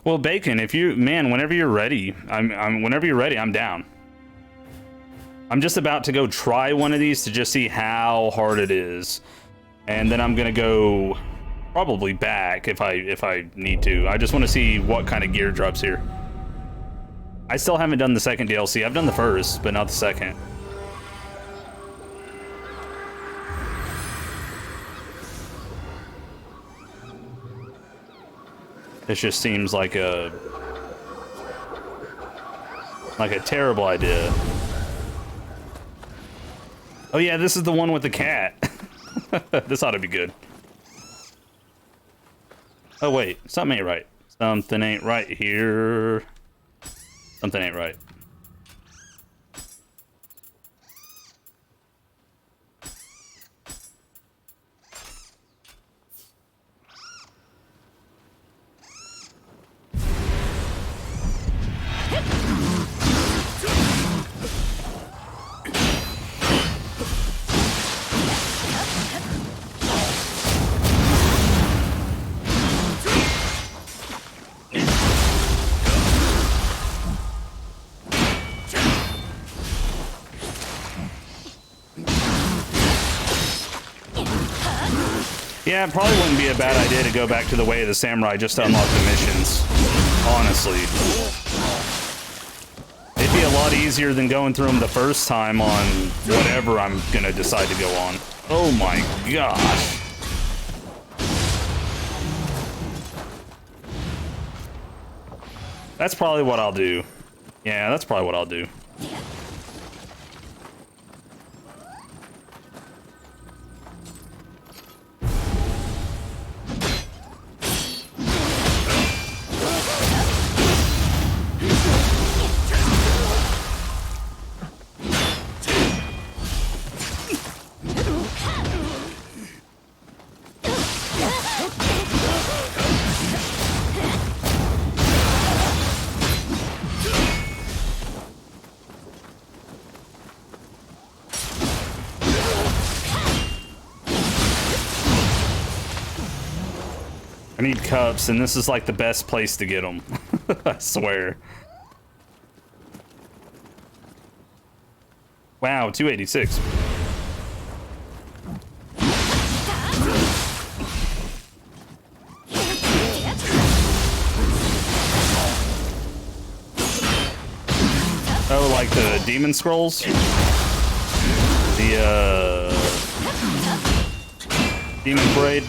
Well, Bacon, if you, man, whenever you're ready, whenever you're ready, I'm down. I'm just about to go try one of these to just see how hard it is, and then I'm gonna go probably back if I need to. I just want to see what kind of gear drops here. I still haven't done the second DLC. I've done the first, but not the second. This just seems like a terrible idea. Oh yeah, this is the one with the cat. This ought to be good. Oh wait, something ain't right. Something ain't right here. Something ain't right. Yeah, it probably wouldn't be a bad idea to go back to the Way of the Samurai just to unlock the missions. Honestly. It'd be a lot easier than going through them the first time on whatever I'm gonna decide to go on. Oh my gosh. That's probably what I'll do. Yeah, that's probably what I'll do. I need cups, and this is like the best place to get them. I swear. Wow, 286. Oh, like the demon scrolls? The, demon parade?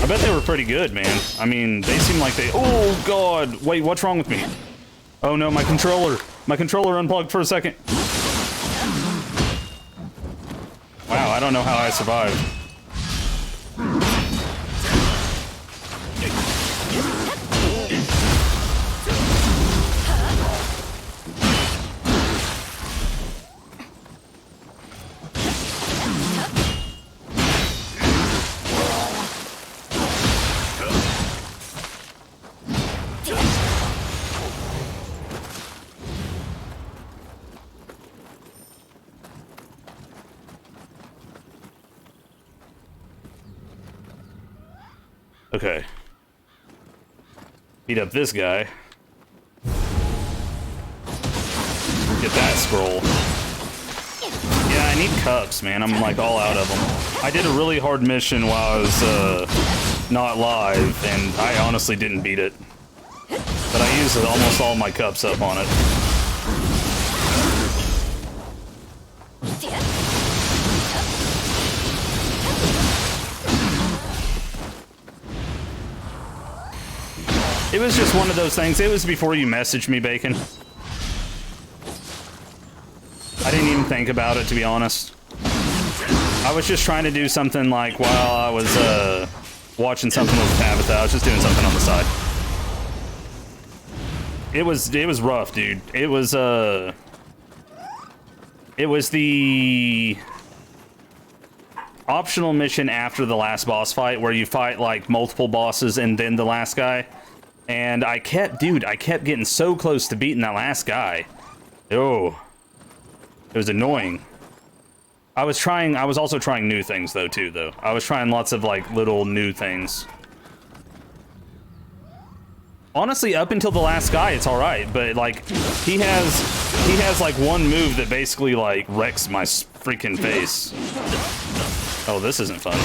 I bet they were pretty good, man. I mean, they seem like they... Oh, God! Wait, what's wrong with me? Oh, no, my controller. My controller unplugged for a second. Wow, I don't know how I survived. Okay. Beat up this guy. Get that scroll. Yeah, I need cups, man. I'm like all out of them. I did a really hard mission while I was not live, and I honestly didn't beat it. But I used almost all my cups up on it. It was just one of those things. It was before you messaged me, Bacon. I didn't even think about it, to be honest. I was just trying to do something like while I was watching something with Tabitha. I was just doing something on the side. It was rough, dude. It was the optional mission after the last boss fight where you fight like multiple bosses and then the last guy. And I kept getting so close to beating that last guy. Oh, it was annoying. I was also trying new things though, too, though. I was trying lots of like little new things. Honestly, up until the last guy, it's all right. But like, he has like one move that basically like wrecks my freaking face. Oh, this isn't fun.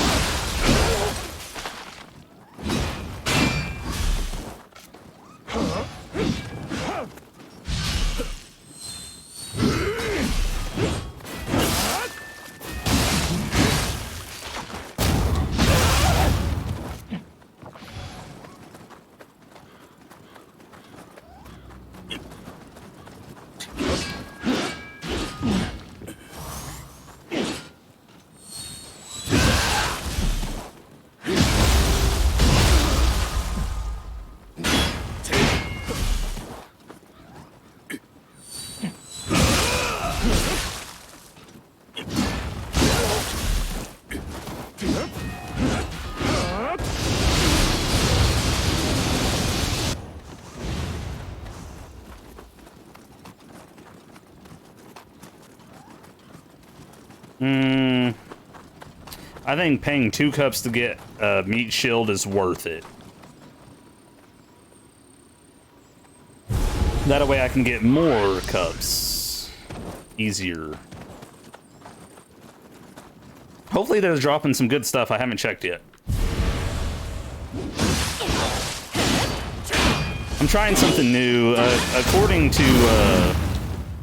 I think paying 2 cups to get a meat shield is worth it. That way I can get more cups. Easier. Hopefully they're dropping some good stuff I haven't checked yet. I'm trying something new. According to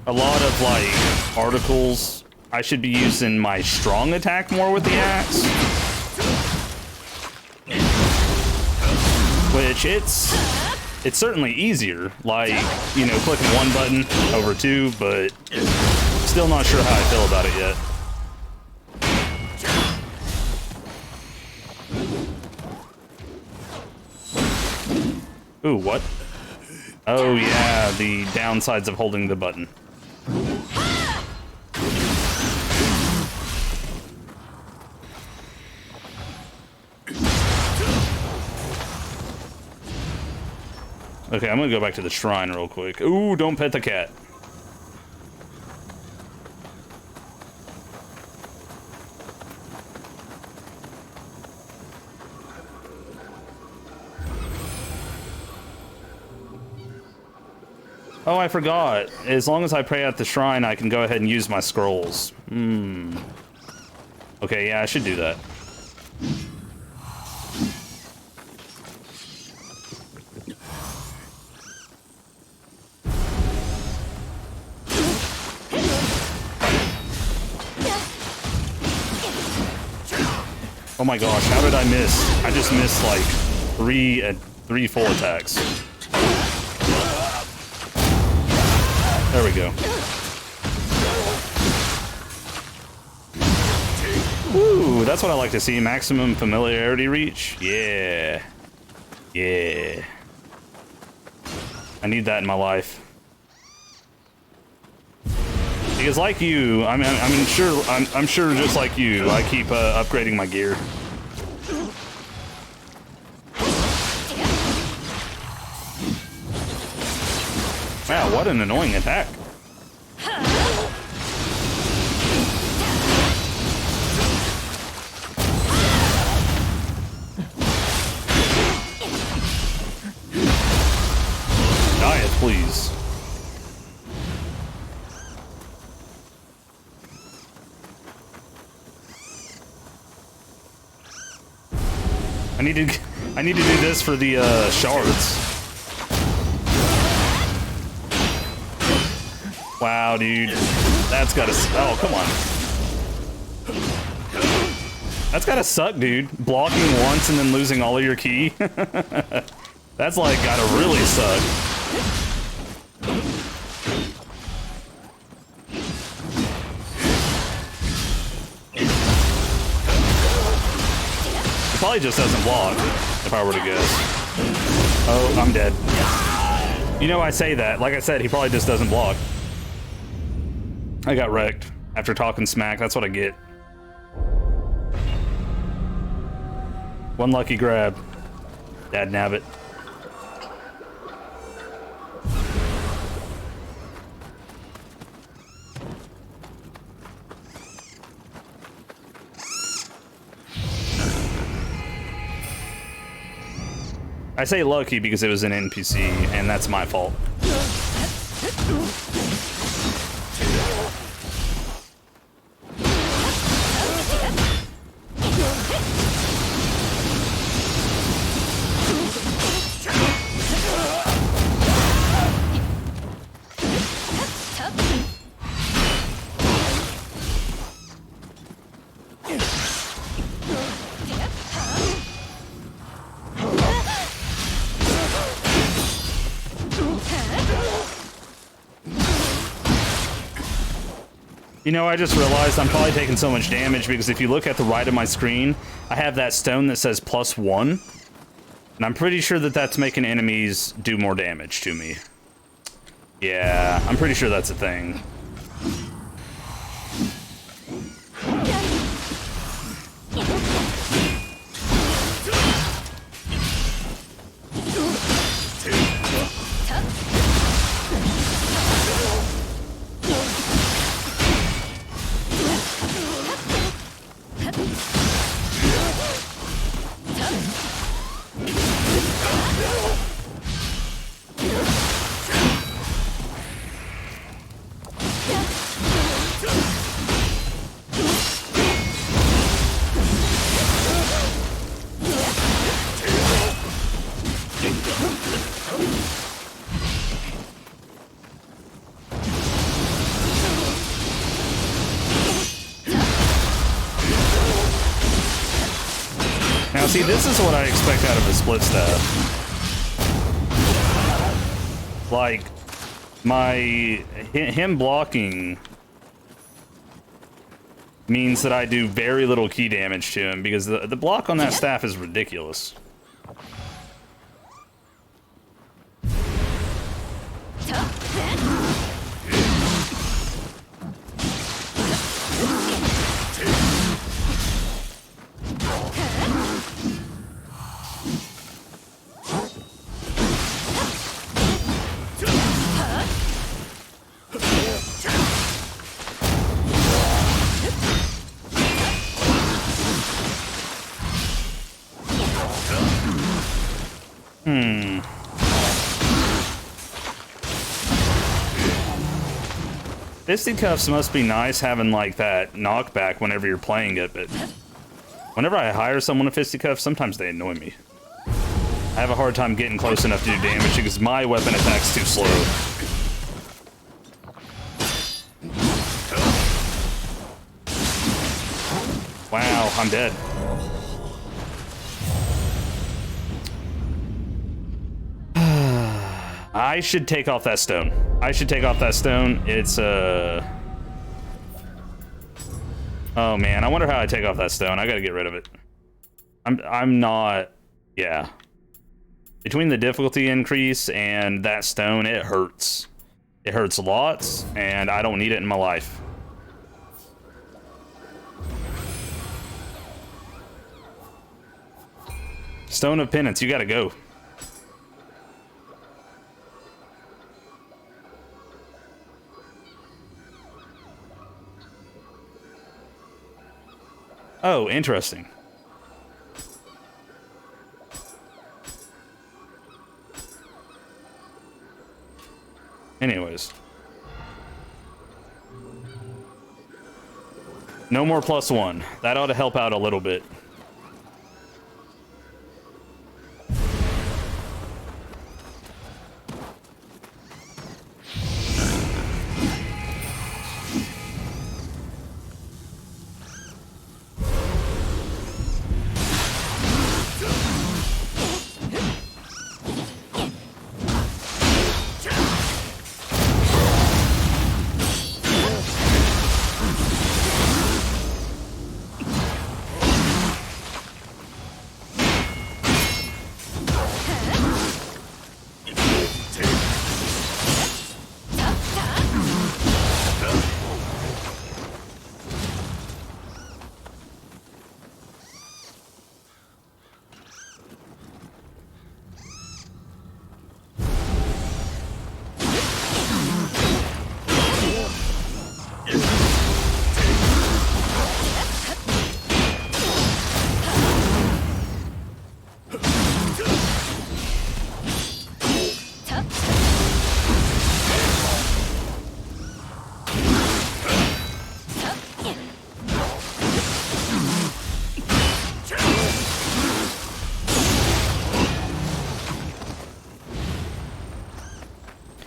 a lot of like articles, I should be using my strong attack more with the axe. Which it's certainly easier, like, you know, clicking 1 button over 2, but still not sure how I feel about it yet. Ooh, what? Oh yeah, the downsides of holding the button. Okay, I'm gonna go back to the shrine real quick. Ooh, don't pet the cat. Oh, I forgot. As long as I pray at the shrine, I can go ahead and use my scrolls. Okay, yeah, I should do that. Oh my gosh, how did I miss? I just missed like three full attacks. There we go. Ooh, that's what I like to see. Maximum familiarity reach. Yeah. Yeah. I need that in my life. Because like you, I'm sure just like you, I keep upgrading my gear. Wow, what an annoying attack. Die it, please. I need to do this for the shards. Wow, dude. That's gotta... Oh, come on. That's gotta suck, dude. Blocking once and then losing all of your ki. That's like gotta really suck. He probably just doesn't block, if I were to guess. Oh, I'm dead. You know, I say that. Like I said, he probably just doesn't block. I got wrecked after talking smack. That's what I get. One lucky grab. Dad nabbit. I say lucky because it was an NPC, and that's my fault. You know, I just realized I'm probably taking so much damage because if you look at the right of my screen, I have that stone that says +1. And I'm pretty sure that that's making enemies do more damage to me. Yeah, I'm pretty sure that's a thing. Now, see, this is what I expect out of a split staff. Like, him blocking means that I do very little key damage to him because the block on that staff is ridiculous. Fisticuffs must be nice having like that knockback whenever you're playing it, but whenever I hire someone to fisticuffs, sometimes they annoy me. I have a hard time getting close enough to do damage because my weapon attack's too slow. Wow, I'm dead. I should take off that stone. I should take off that stone. It's oh man, I wonder how I take off that stone. I gotta get rid of it. I'm not, yeah. Between the difficulty increase and that stone, it hurts. It hurts lots, and I don't need it in my life. Stone of Penance, you gotta go. Oh, interesting. Anyways. No more +1. That ought to help out a little bit.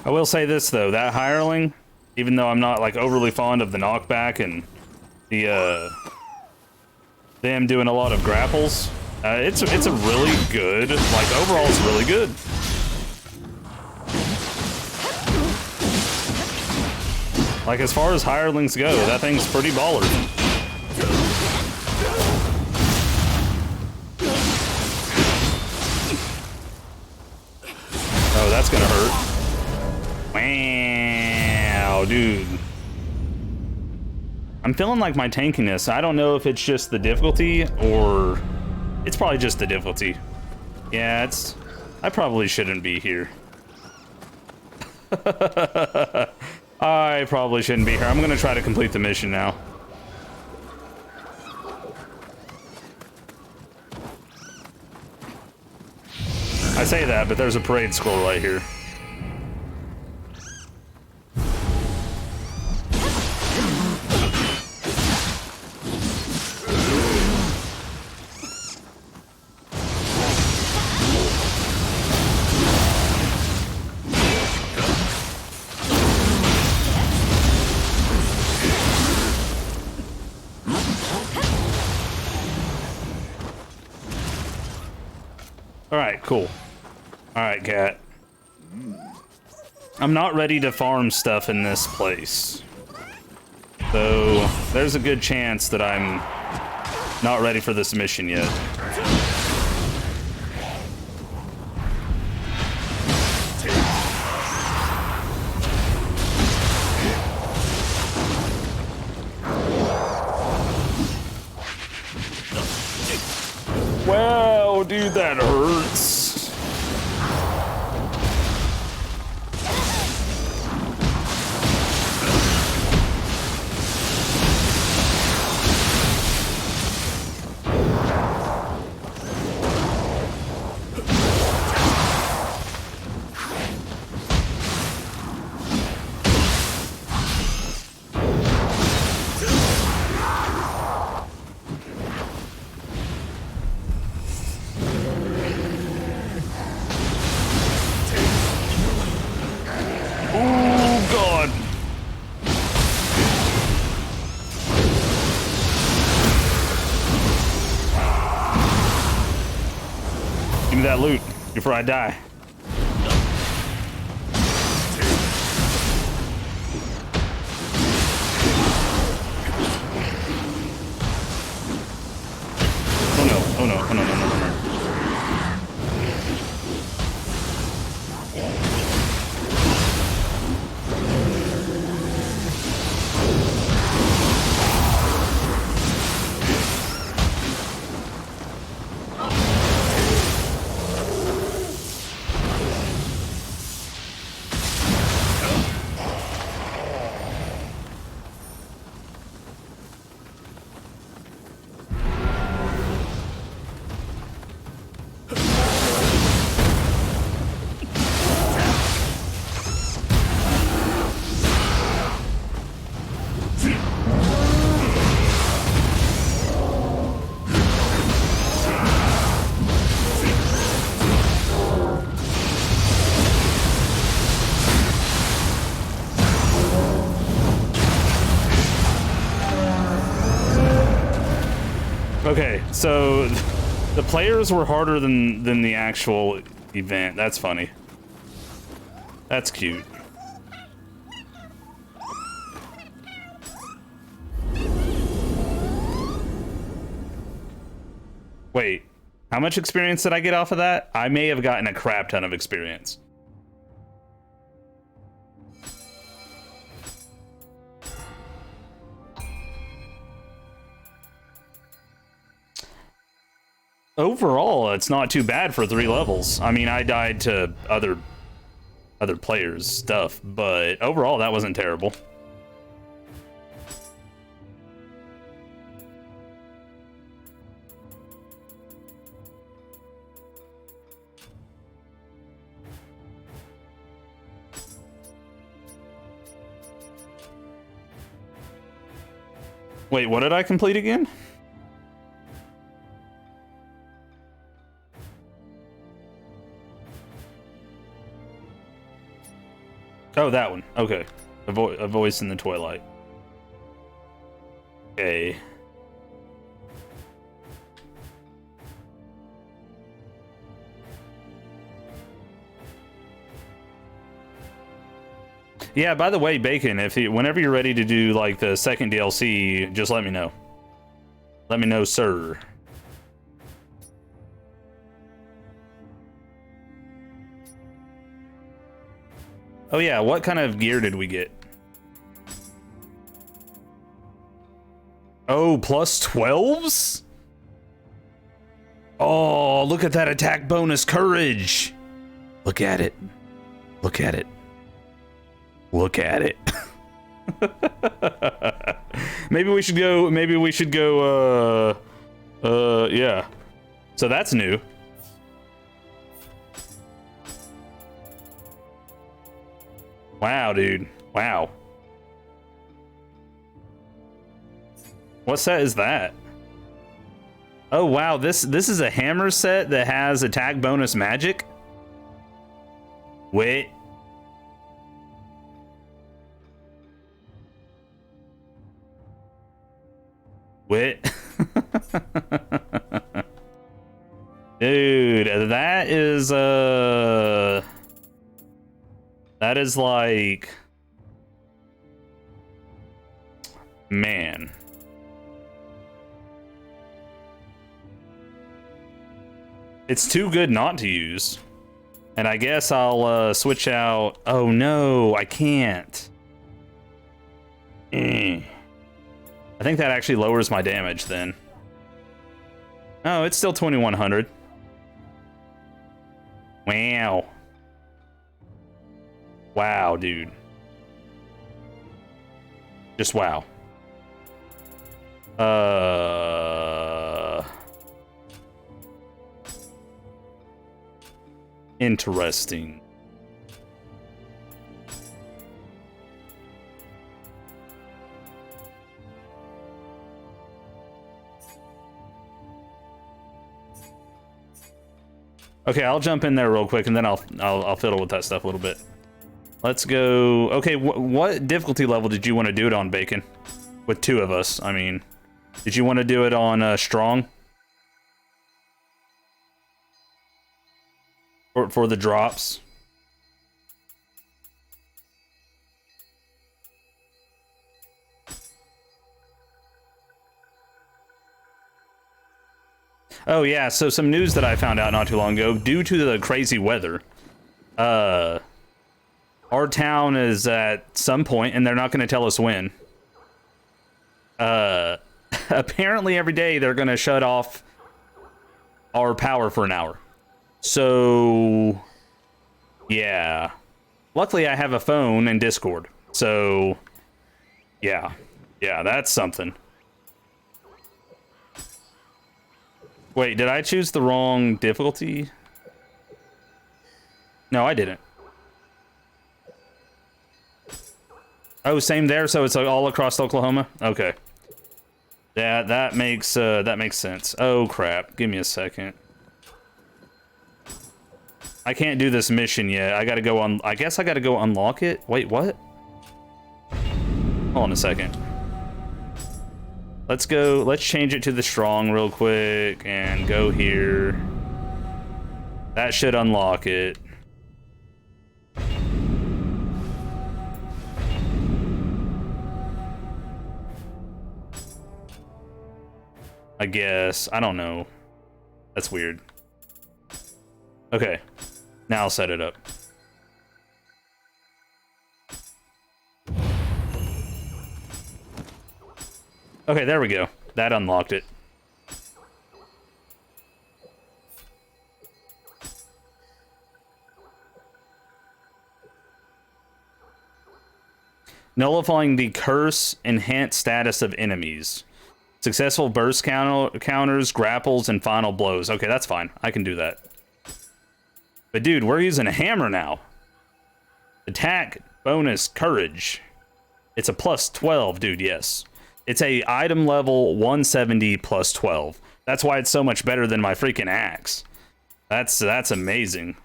I will say this though, that hireling, even though I'm not like overly fond of the knockback and the them doing a lot of grapples, it's a really good, like overall it's really good. Like as far as hirelings go, that thing's pretty baller. Oh, that's gonna hurt. Wow, dude. I'm feeling like my tankiness. I don't know if it's just the difficulty or it's probably just the difficulty. Yeah, I probably shouldn't be here. I probably shouldn't be here. I'm gonna try to complete the mission now. I say that, but there's a parade scroll right here. Alright, cool. Alright, cat. I'm not ready to farm stuff in this place. So, there's a good chance that I'm not ready for this mission yet. Wow, dude, that hurts. Give me that loot before I die. Oh no, oh no, oh no, no, no, no, no. Okay, so the players were harder than the actual event. That's funny. That's cute. Wait, how much experience did I get off of that? I may have gotten a crap ton of experience. Overall, it's not too bad for 3 levels. I mean, I died to other players' stuff, but overall, that wasn't terrible. Wait, what did I complete again? Oh, that one. Okay. A voice in the twilight. Okay. Yeah, by the way, Bacon, whenever you're ready to do like the second DLC, just let me know. Let me know, sir. Oh yeah, what kind of gear did we get? Oh, plus 12s? Oh, look at that attack bonus courage. Look at it. Look at it. Look at it. Maybe we should go, yeah. So that's new. Wow, dude. Wow. What set is that? Oh, wow. This is a hammer set that has attack bonus magic? Wait. Wait. Dude, that is like, man. It's too good not to use. And I guess I'll switch out. Oh no, I can't. I think that actually lowers my damage then. Oh, it's still 2100. Wow. Wow, dude. Just wow. Interesting. Okay, I'll jump in there real quick, and then I'll fiddle with that stuff a little bit. Let's go. Okay, what difficulty level did you want to do it on, Bacon? With two of us, I mean. Did you want to do it on strong? For the drops? Oh yeah, so some news that I found out not too long ago. Due to the crazy weather, our town is at some point, and they're not going to tell us when. Apparently every day they're going to shut off our power for an hour. So, yeah. Luckily I have a phone and Discord. So, yeah. Yeah, that's something. Wait, did I choose the wrong difficulty? No, I didn't. Oh, same there, so it's all across Oklahoma? Okay. Yeah, that makes sense. Oh crap, give me a second. I can't do this mission yet. I gotta go on. I guess I gotta go unlock it. Wait, what? Hold on a second. Let's go. Let's change it to the strong real quick and go here. That should unlock it. I guess. I don't know. That's weird. Okay. Now I'll set it up. Okay, there we go. That unlocked it. Nullifying the curse enhanced status of enemies. Successful burst counters, grapples, and final blows. Okay, that's fine. I can do that. But dude, we're using a hammer now. Attack, bonus, courage. It's a plus 12, dude, yes. It's a item level 170 plus 12. That's why it's so much better than my freaking axe. That's amazing.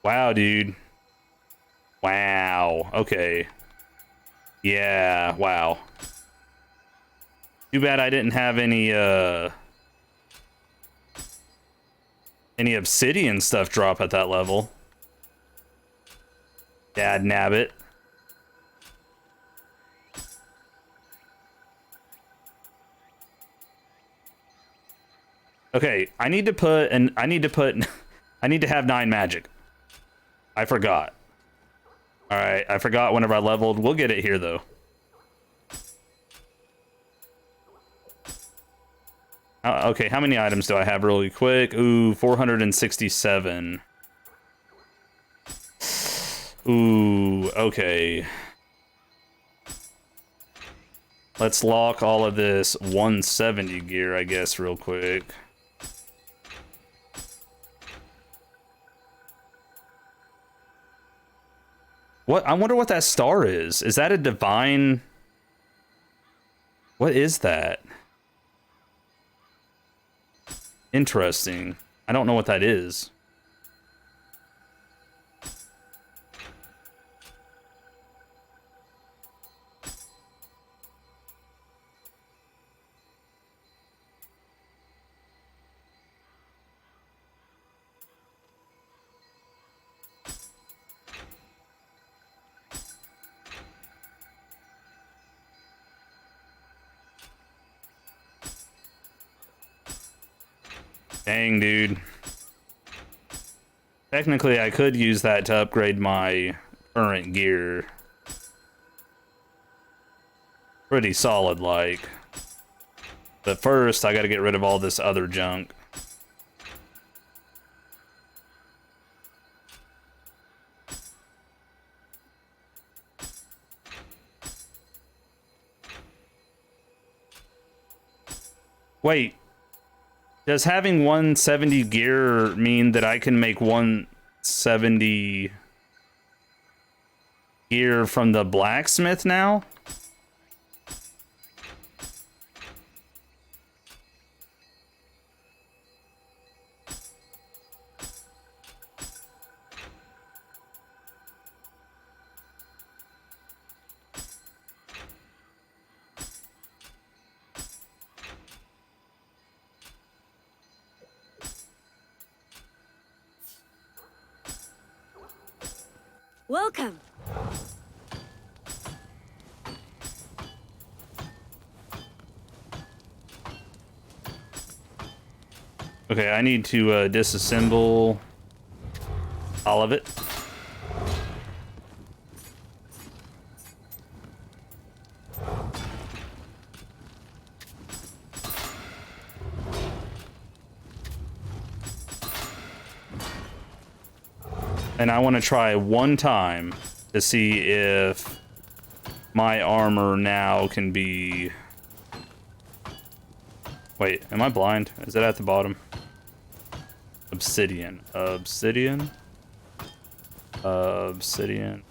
Wow, dude. Wow. Okay. Yeah. Wow. Too bad I didn't have any obsidian stuff drop at that level. Dad nabbit. Okay, I need to have 9 magic. I forgot. All right, I forgot whenever I leveled. We'll get it here though. Okay, how many items do I have really quick? Ooh, 467. Ooh, okay. Let's lock all of this 170 gear, I guess, real quick. What? I wonder what that star is. Is that a divine? What is that? Interesting. I don't know what that is. Dang, dude. Technically, I could use that to upgrade my current gear. Pretty solid, like. But first, I gotta get rid of all this other junk. Wait. Does having 170 gear mean that I can make 170 gear from the blacksmith now? Welcome. Okay, I need to disassemble all of it. And I want to try one time to see if my armor now can be... Wait, am I blind? Is it at the bottom? Obsidian. Obsidian? Obsidian.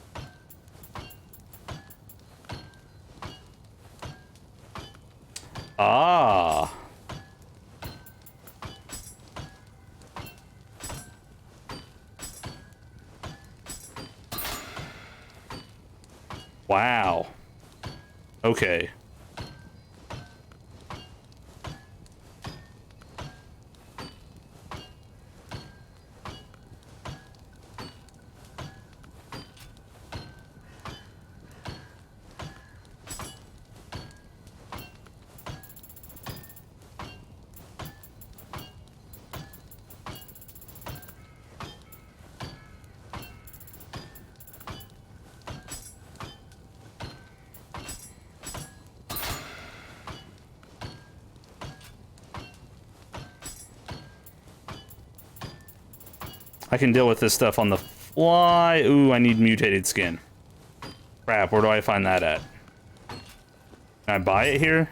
Ah! Wow. Okay. I can deal with this stuff on the fly. Ooh, I need mutated skin. Crap, where do I find that at? Can I buy it here?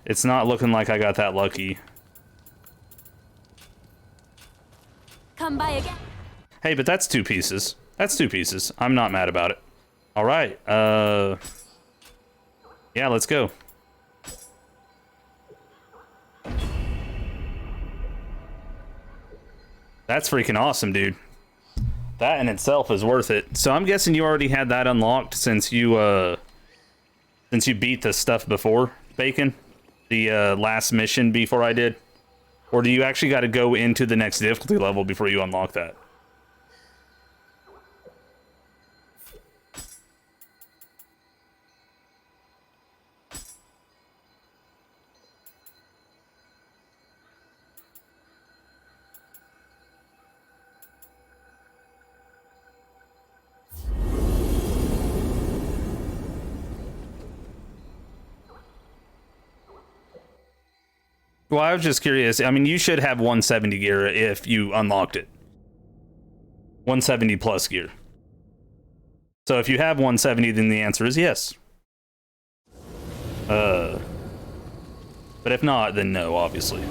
It's not looking like I got that lucky. Come come by again. Hey, but that's 2 pieces. That's 2 pieces. I'm not mad about it. All right. Yeah, let's go. That's freaking awesome, dude. That in itself is worth it. So I'm guessing you already had that unlocked since you beat the stuff before, Bacon? The last mission before I did? Or do you actually got to go into the next difficulty level before you unlock that? Well, I was just curious. I mean, you should have 170 gear if you unlocked it. 170 plus gear. So if you have 170, then the answer is yes. But if not, then no, obviously.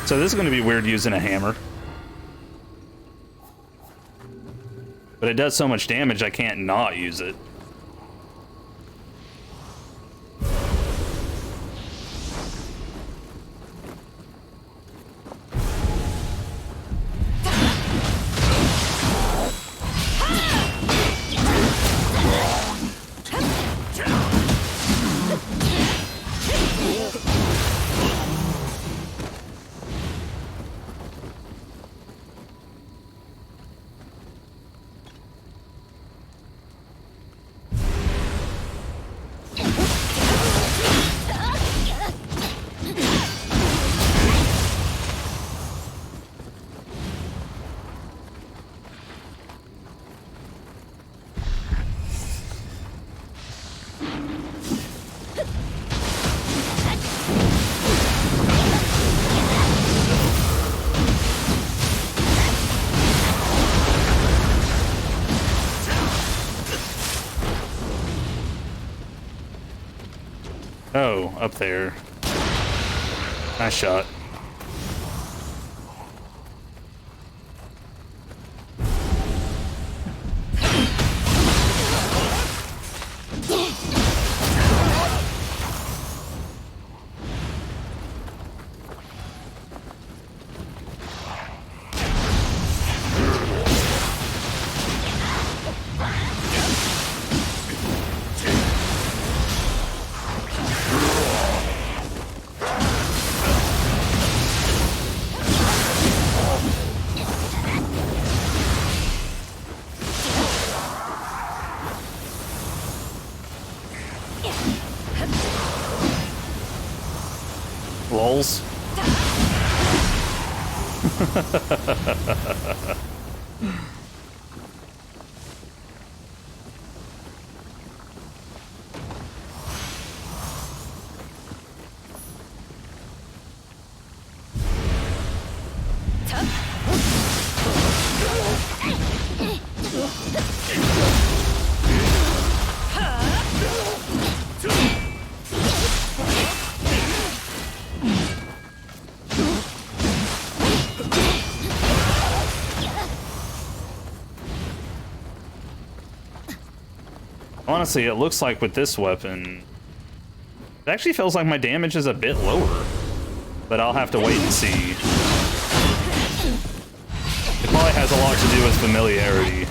So this is going to be weird using a hammer. But it does so much damage, I can't not use it. Oh, up there. Nice shot. Lols. Honestly, it looks like with this weapon, it actually feels like my damage is a bit lower, but I'll have to wait and see. It probably has a lot to do with familiarity.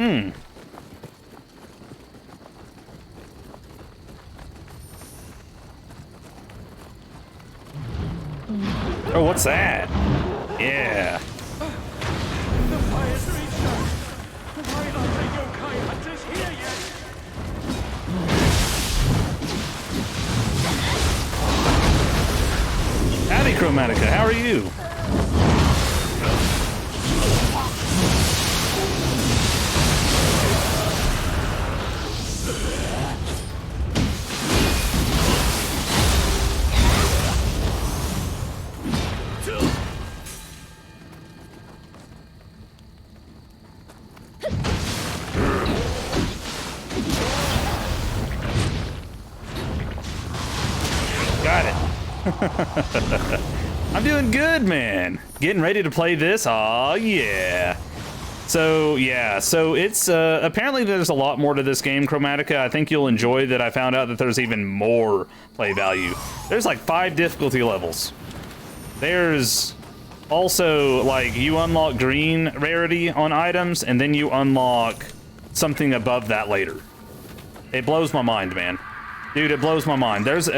Oh, what's that? Yeah. The fire's reached us. Why are the yokai hunters here yet? Howdy, Chromatica. How are you? Got it. I'm doing good, man. Getting ready to play this. Aw, yeah. So it's apparently there's a lot more to this game, Chromatica. I think you'll enjoy that. I found out that there's even more play value. There's like 5 difficulty levels. There's also, like, you unlock green rarity on items, and then you unlock something above that later. It blows my mind, man. Dude, it blows my mind. There's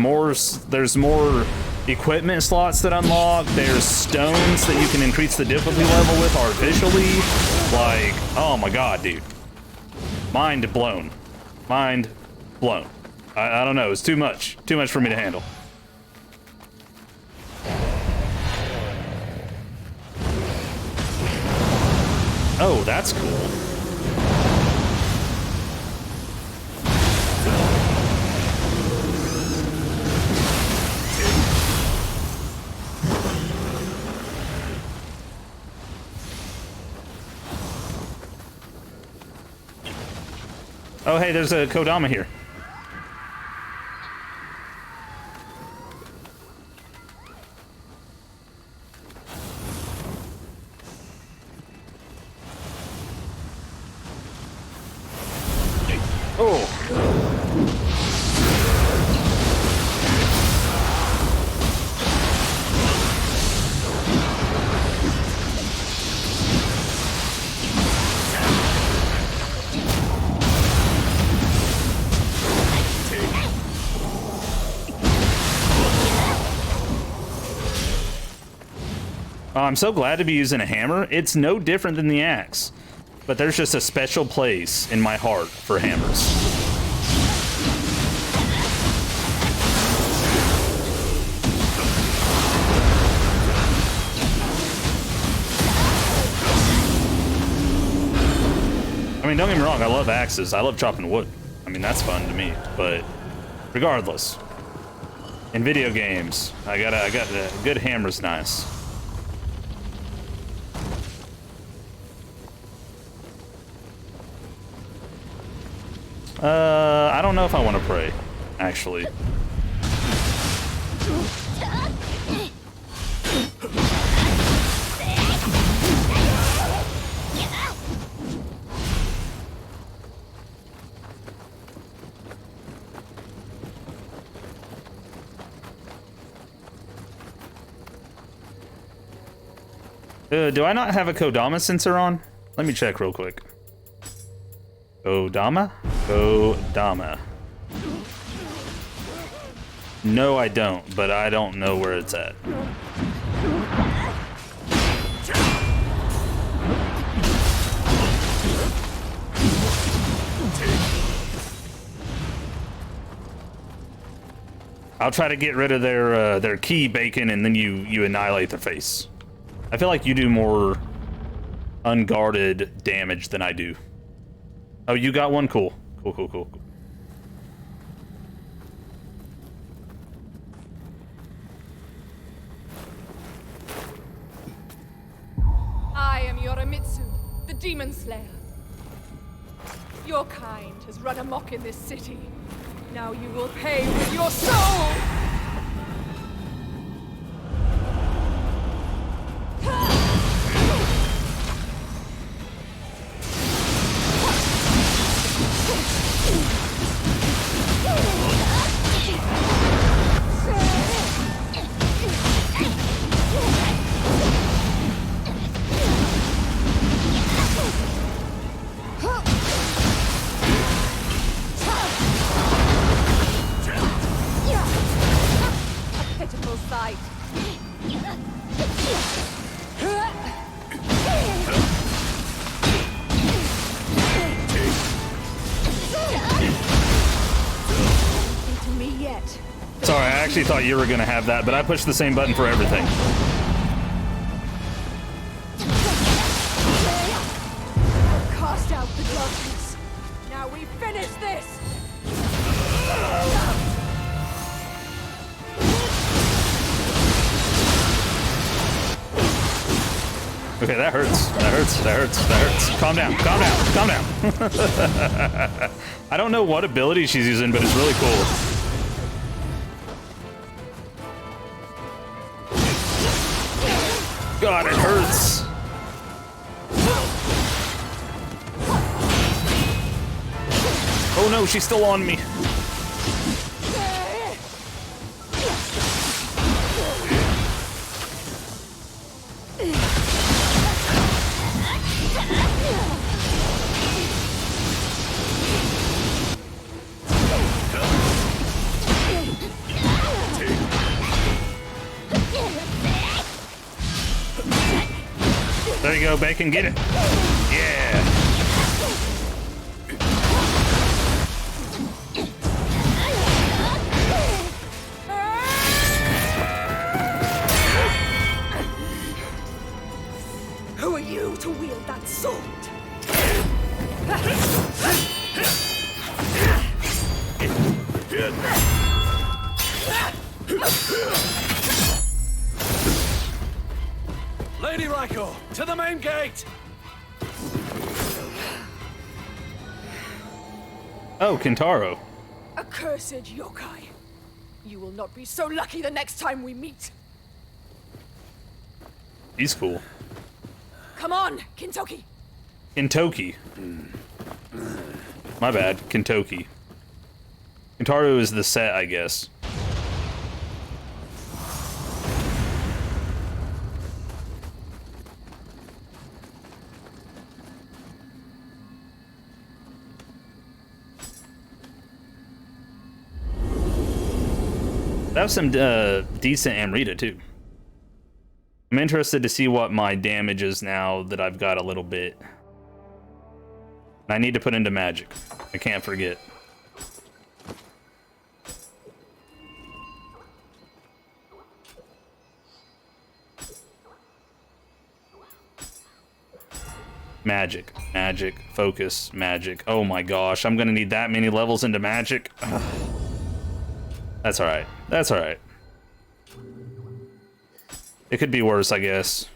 more equipment slots that unlock. There's stones that you can increase the difficulty level with artificially. Like, oh my god, dude. Mind blown. Mind blown. I don't know, it's too much. Too much for me to handle. Oh, that's cool. Oh, hey, there's a Kodama here. Oh. I'm so glad to be using a hammer. It's no different than the axe, but there's just a special place in my heart for hammers. I mean, don't get me wrong, I love axes. I love chopping wood. I mean, that's fun to me, but regardless, in video games, I got a good hammer's nice. I don't know if I want to pray, actually. Do I not have a Kodama sensor on? Let me check real quick. Kodama? Kodama. No, I don't, but I don't know where it's at. I'll try to get rid of their key bacon, and then you annihilate their face. I feel like you do more unguarded damage than I do. Oh, you got one? Cool. Cool. I am Yorimitsu, the Demon Slayer. Your kind has run amok in this city. Now you will pay with your soul! Sorry, I actually thought you were gonna have that, but I pushed the same button for everything. Cast out the darkness. Now we finish this. Okay, that hurts. That hurts. That hurts. That hurts. Calm down. Calm down. Calm down. I don't know what ability she's using, but it's really cool. God, it hurts. Oh no, she's still on me. There you go, Bacon, get it. Yeah. Who are you to wield that sword? Lady Raiko, to the main gate! Oh, Kintaro. Accursed yokai. You will not be so lucky the next time we meet. He's cool. Come on, Kintoki. Kintoki. My bad, Kintoki. Kintaro is the set, I guess. That was some decent Amrita, too. I'm interested to see what my damage is now that I've got a little bit. I need to put into magic. I can't forget. Magic, magic, focus, magic. Oh my gosh, I'm gonna need that many levels into magic. Ugh. That's alright. That's alright. It could be worse, I guess.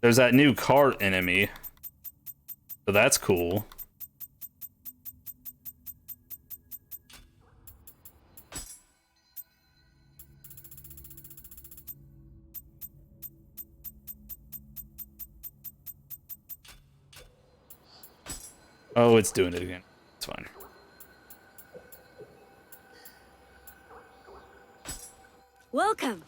There's that new cart enemy. So that's cool. Oh, it's doing it again. It's fine. Welcome.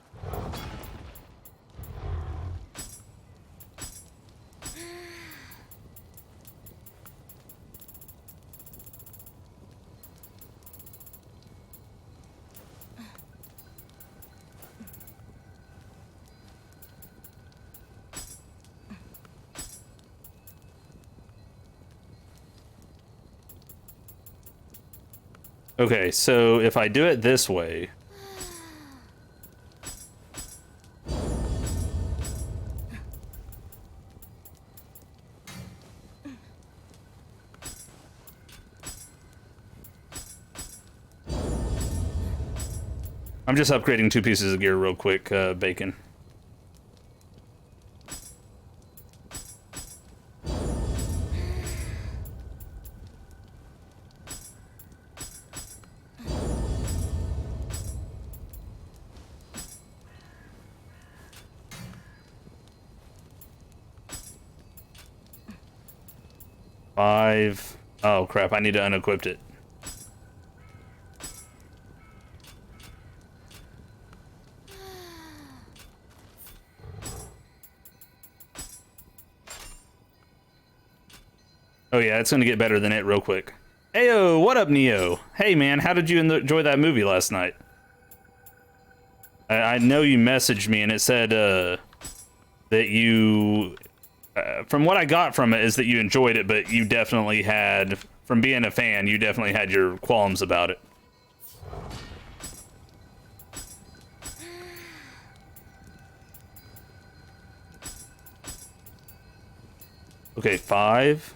Okay, so if I do it this way... I'm just upgrading 2 pieces of gear real quick, Bacon. Five. Oh crap, I need to unequip it. Oh yeah, it's gonna get better than it real quick. Heyo, what up, Nioh? Hey man, how did you enjoy that movie last night? I know you messaged me and it said that you from what I got from it is that you enjoyed it, but you definitely had, from being a fan, you definitely had your qualms about it. Okay, 5.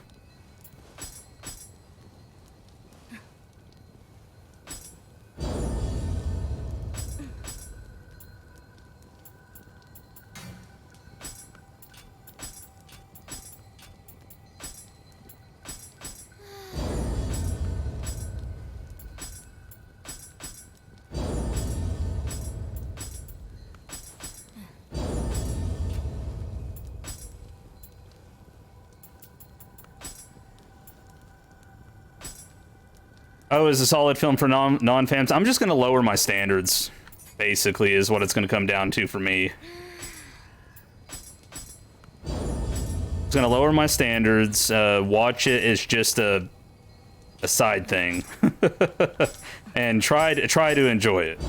Oh, is a solid film for non-fans. I'm just going to lower my standards, basically, is what it's going to come down to for me. It's going to lower my standards. Watch it is just a side thing. And try to enjoy it.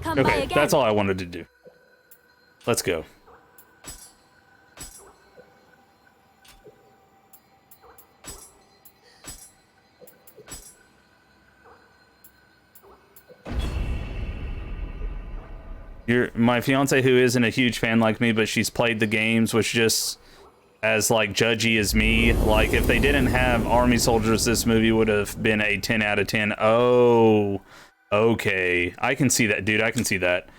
Come by Okay, again. that's all I wanted to do. Let's go. My fiance, who isn't a huge fan like me, but she's played the games, was just as like judgy as me. Like, if they didn't have army soldiers, this movie would have been a 10 out of 10. Oh, okay. I can see that, dude. I can see that.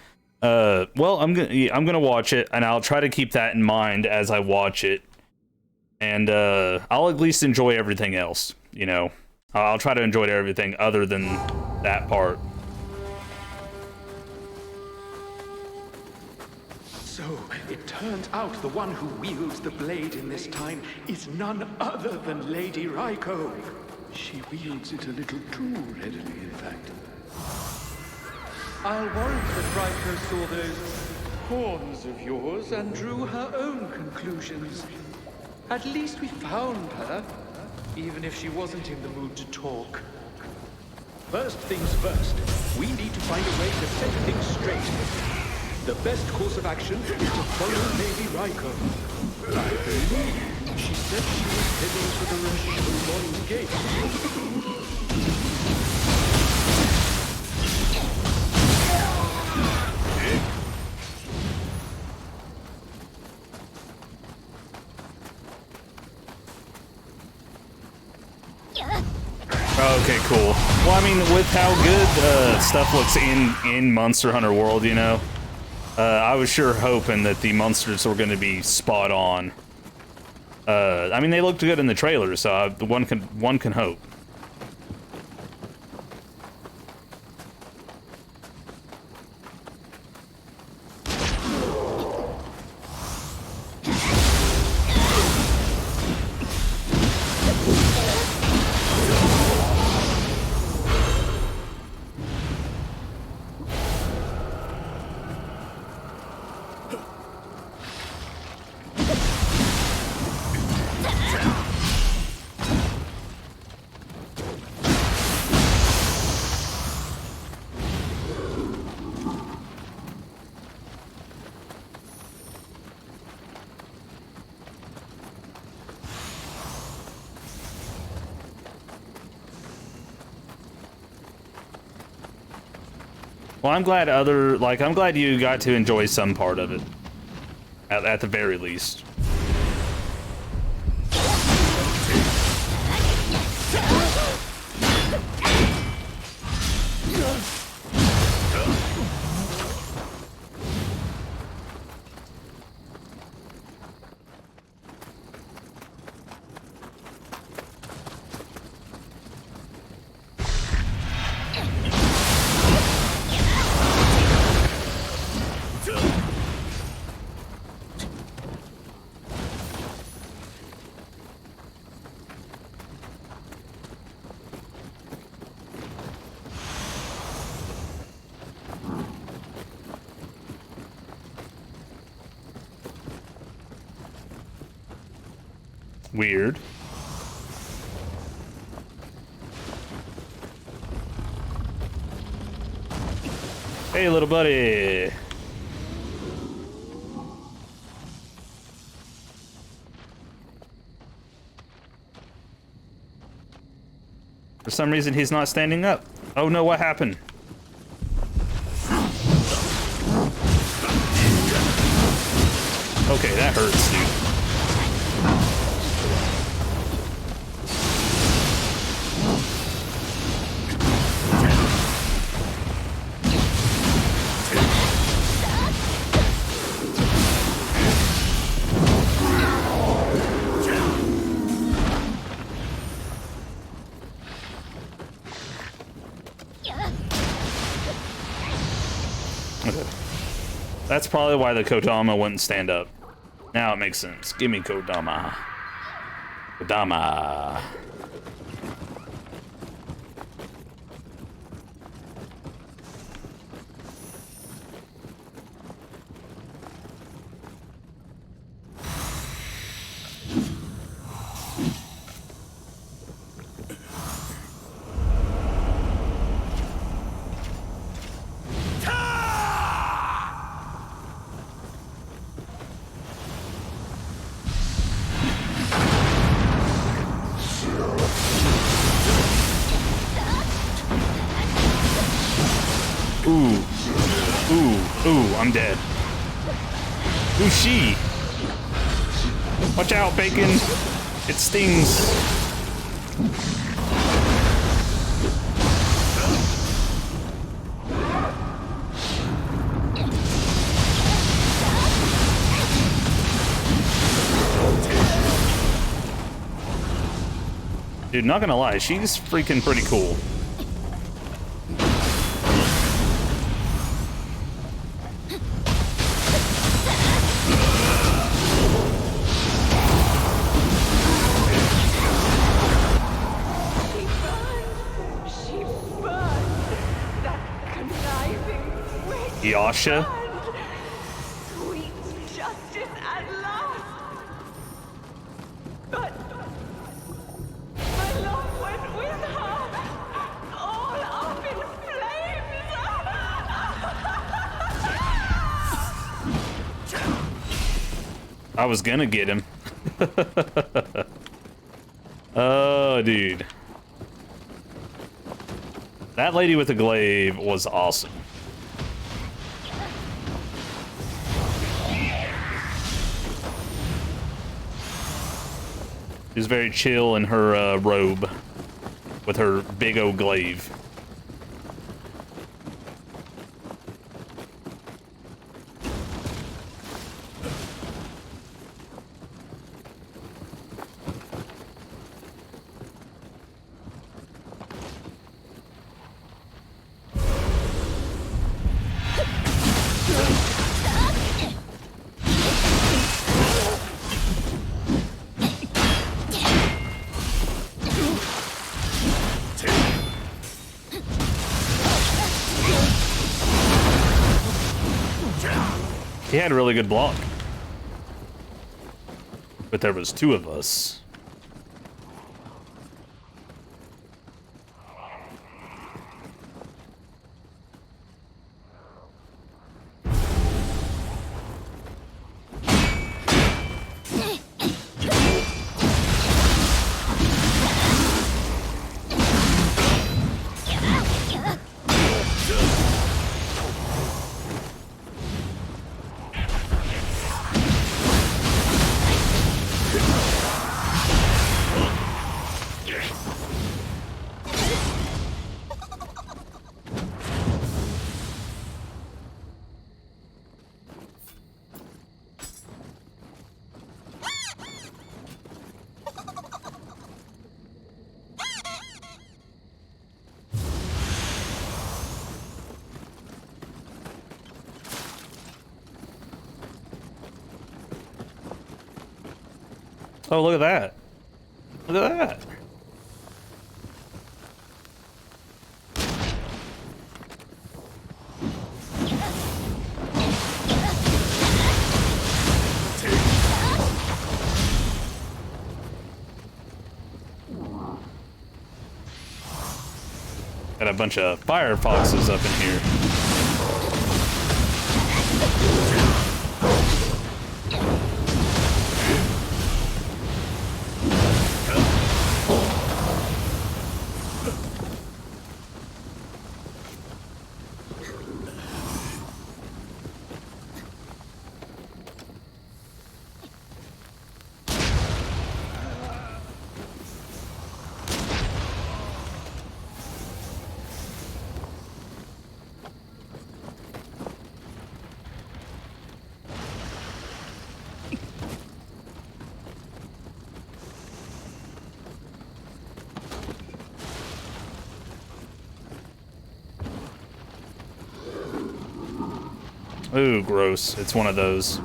Well, I'm gonna watch it, and I'll try to keep that in mind as I watch it. And I'll at least enjoy everything else, you know. I'll try to enjoy everything other than that part. So, it turns out the one who wields the blade in this time is none other than Lady Raiko. She wields it a little too readily, in fact. I'll warrant that Raiko saw those horns of yours and drew her own conclusions. At least we found her, even if she wasn't in the mood to talk. First things first, we need to find a way to set things straight. The best course of action is to follow Lady Raiko. I believe she said she was heading to the Rashomon Gate. Okay, cool. Well, I mean, with how good stuff looks in Monster Hunter World, you know, I was sure hoping that the monsters were going to be spot on. I mean, they looked good in the trailer, so one can hope. Well, I'm glad I'm glad you got to enjoy some part of it, at the very least. Weird. Hey, little buddy. For some reason, he's not standing up. Oh no, what happened? Okay, that hurts, dude. Okay. That's probably why the Kodama wouldn't stand up. Now it makes sense. Give me Kodama. Kodama. Ooh, I'm dead. Who's she? Watch out, Bacon. It stings. Dude, not gonna lie, she's freaking pretty cool. Yasha? Sweet justice at last. But my love went with her, all up in flames. I was gonna get him. Oh, dude. That lady with the glaive was awesome. She's very chill in her robe with her big old glaive. He had a really good block. But there was two of us. Oh, look at that. Look at that. Got a bunch of firefoxes up in here. Ooh, gross. It's one of those.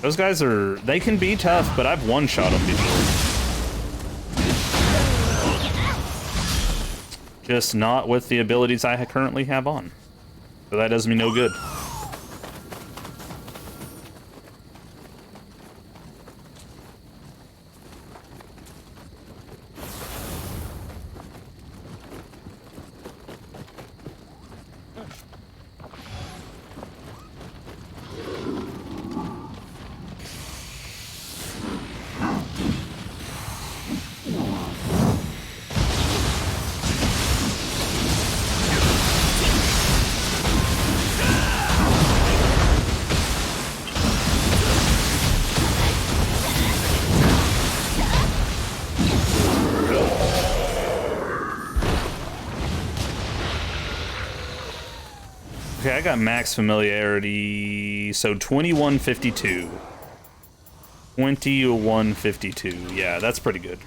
Those guys are... They can be tough, but I've one-shot them before. Just not with the abilities I currently have on. So that does me no good. Okay, I got max familiarity, so 2152. 2152, yeah, that's pretty good.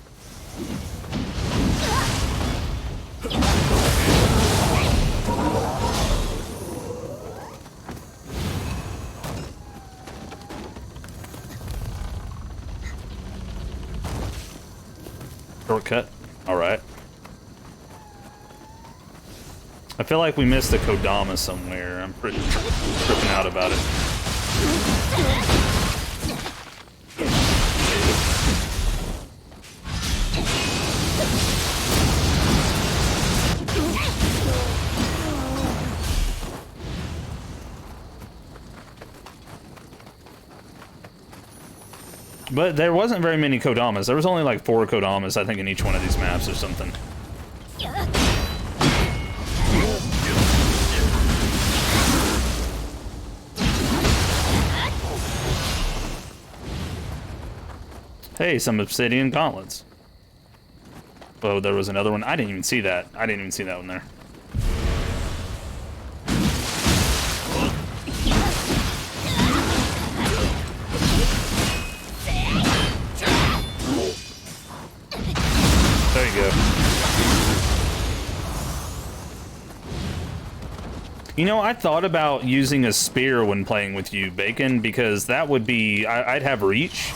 Shortcut, alright. I feel like we missed a Kodama somewhere. I'm pretty tripping out about it. But there wasn't very many Kodamas. There was only like 4 Kodamas, I think, in each one of these maps or something. Hey, some obsidian gauntlets. Oh, there was another one. I didn't even see that. I didn't even see that one there. There you go. You know, I thought about using a spear when playing with you, Bacon, because that would be... I'd have reach.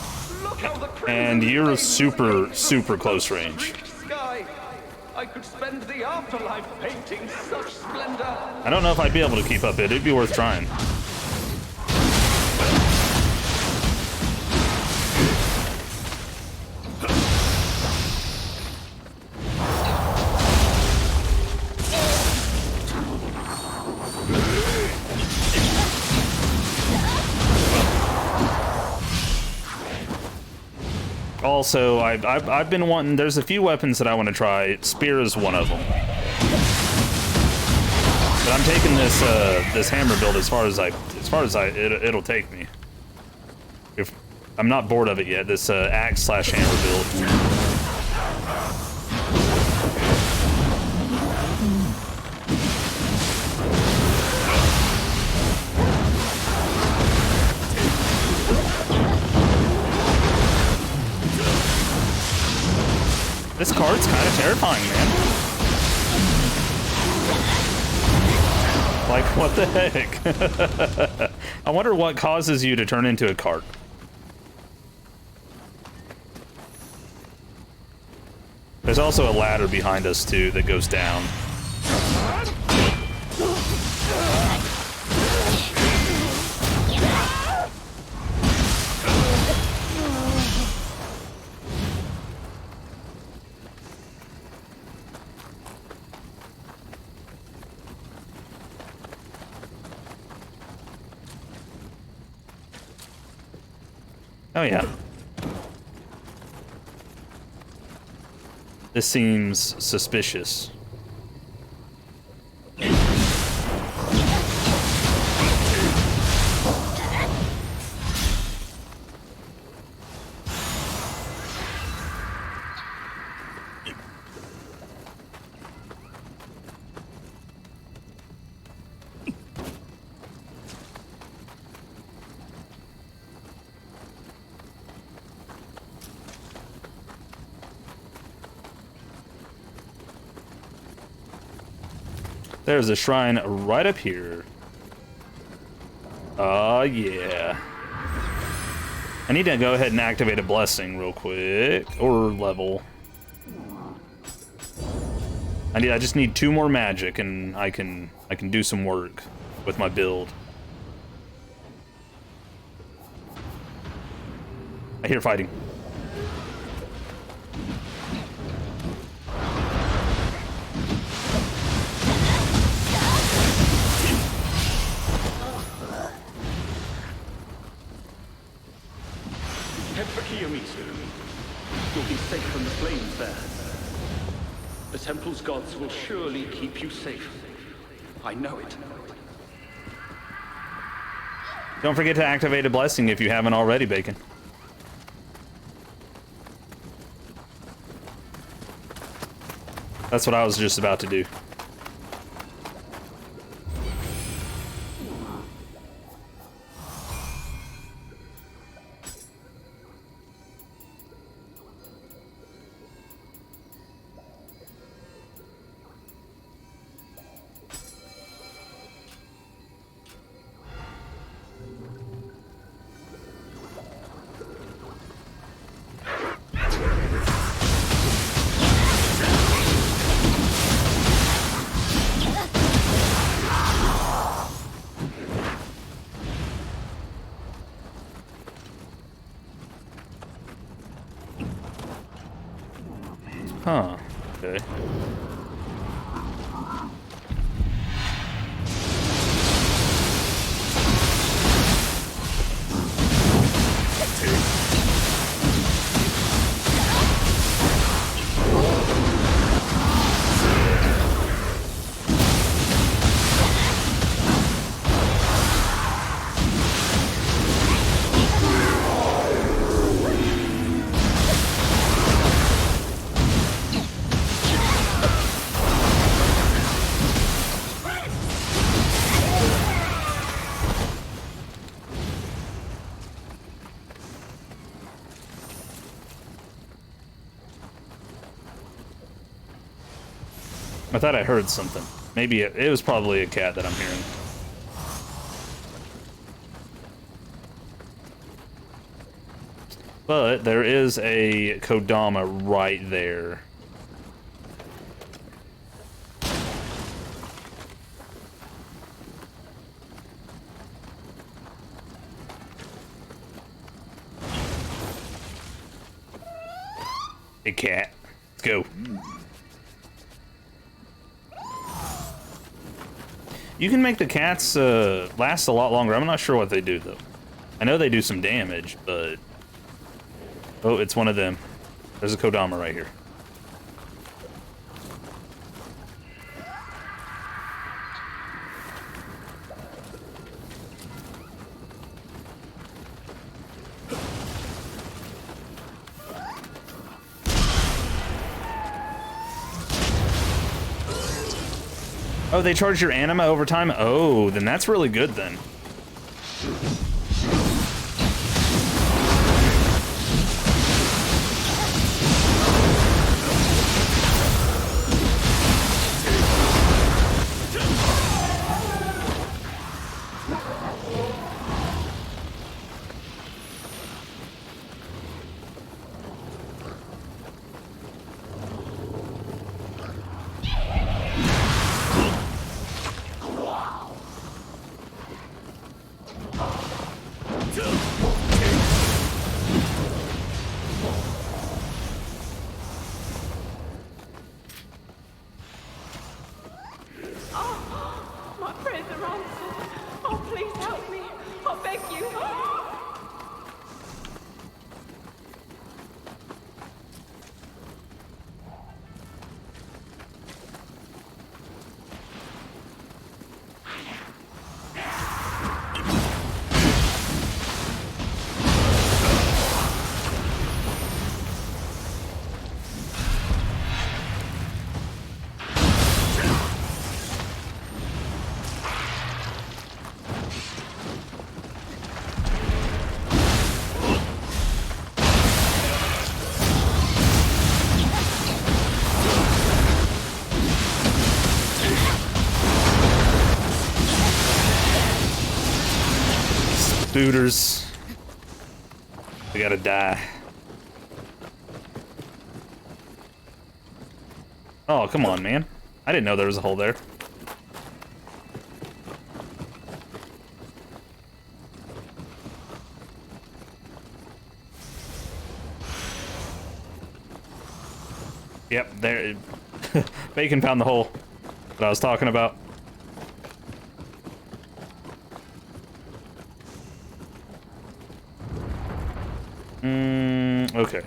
And you're super, super close range. I could spend the afterlife painting such splendor. I don't know if I'd be able to keep up it. It'd be worth trying. Also, I've been wanting. There's a few weapons that I want to try. Spear is one of them. But I'm taking this this hammer build as far as it'll take me. If I'm not bored of it yet, this axe/hammer build. This card's kind of terrifying, man. Like, what the heck? I wonder what causes you to turn into a cart. There's also a ladder behind us, too, that goes down. Oh, yeah. This seems suspicious. There's a shrine right up here. Oh, yeah. I need to go ahead and activate a blessing real quick. Or level. I just need 2 more magic and I can do some work with my build. I hear fighting. Head for Kiyomitsu. You'll be safe from the flames there. The temple's gods will surely keep you safe. I know it. Don't forget to activate a blessing if you haven't already, Bacon. That's what I was just about to do. Huh. Okay. I thought I heard something. Maybe it was probably a cat that I'm hearing. But there is a Kodama right there. Hey, cat. Let's go. You can make the cats last a lot longer. I'm not sure what they do, though. I know they do some damage, but... Oh, it's one of them. There's a Kodama right here. Oh, they charge your anima over time? Oh, then that's really good then. My prayers are answered. Oh, please help me. I beg you. booters. We gotta die. Oh, come on, man. I didn't know there was a hole there. Yep, there. Bacon found the hole that I was talking about. Okay.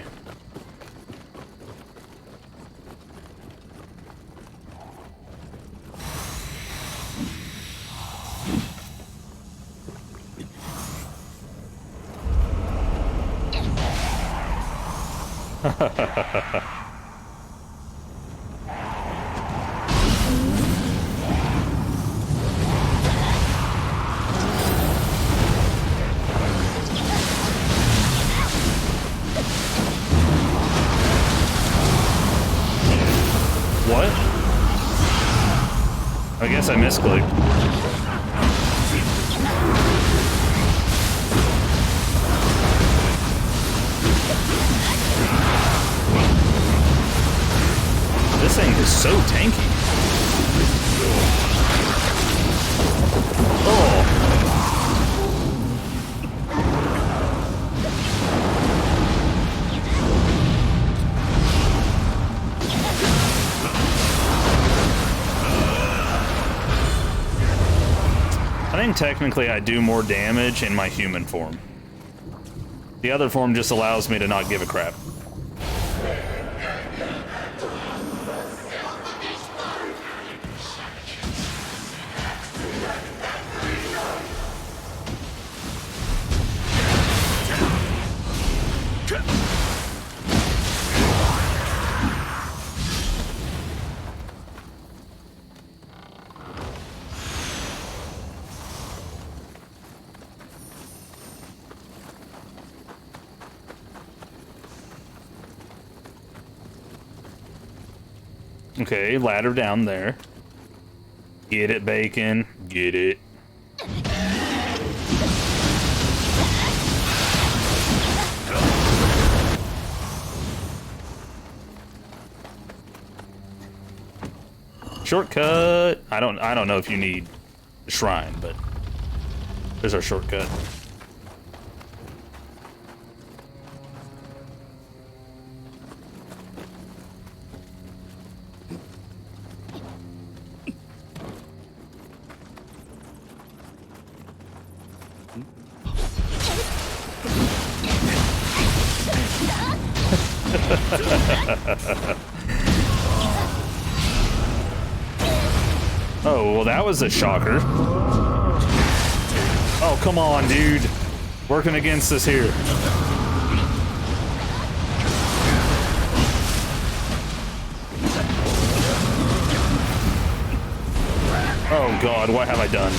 What? I guess I misclicked. This thing is so tanky. Oh. I think technically I do more damage in my human form. The other form just allows me to not give a crap. Okay, ladder down there. Get it, Bacon. Get it. Shortcut. I don't know if you need a shrine, but there's our shortcut. Oh, well, that was a shocker. Oh, come on, dude. Working against us here. Oh, God, what have I done?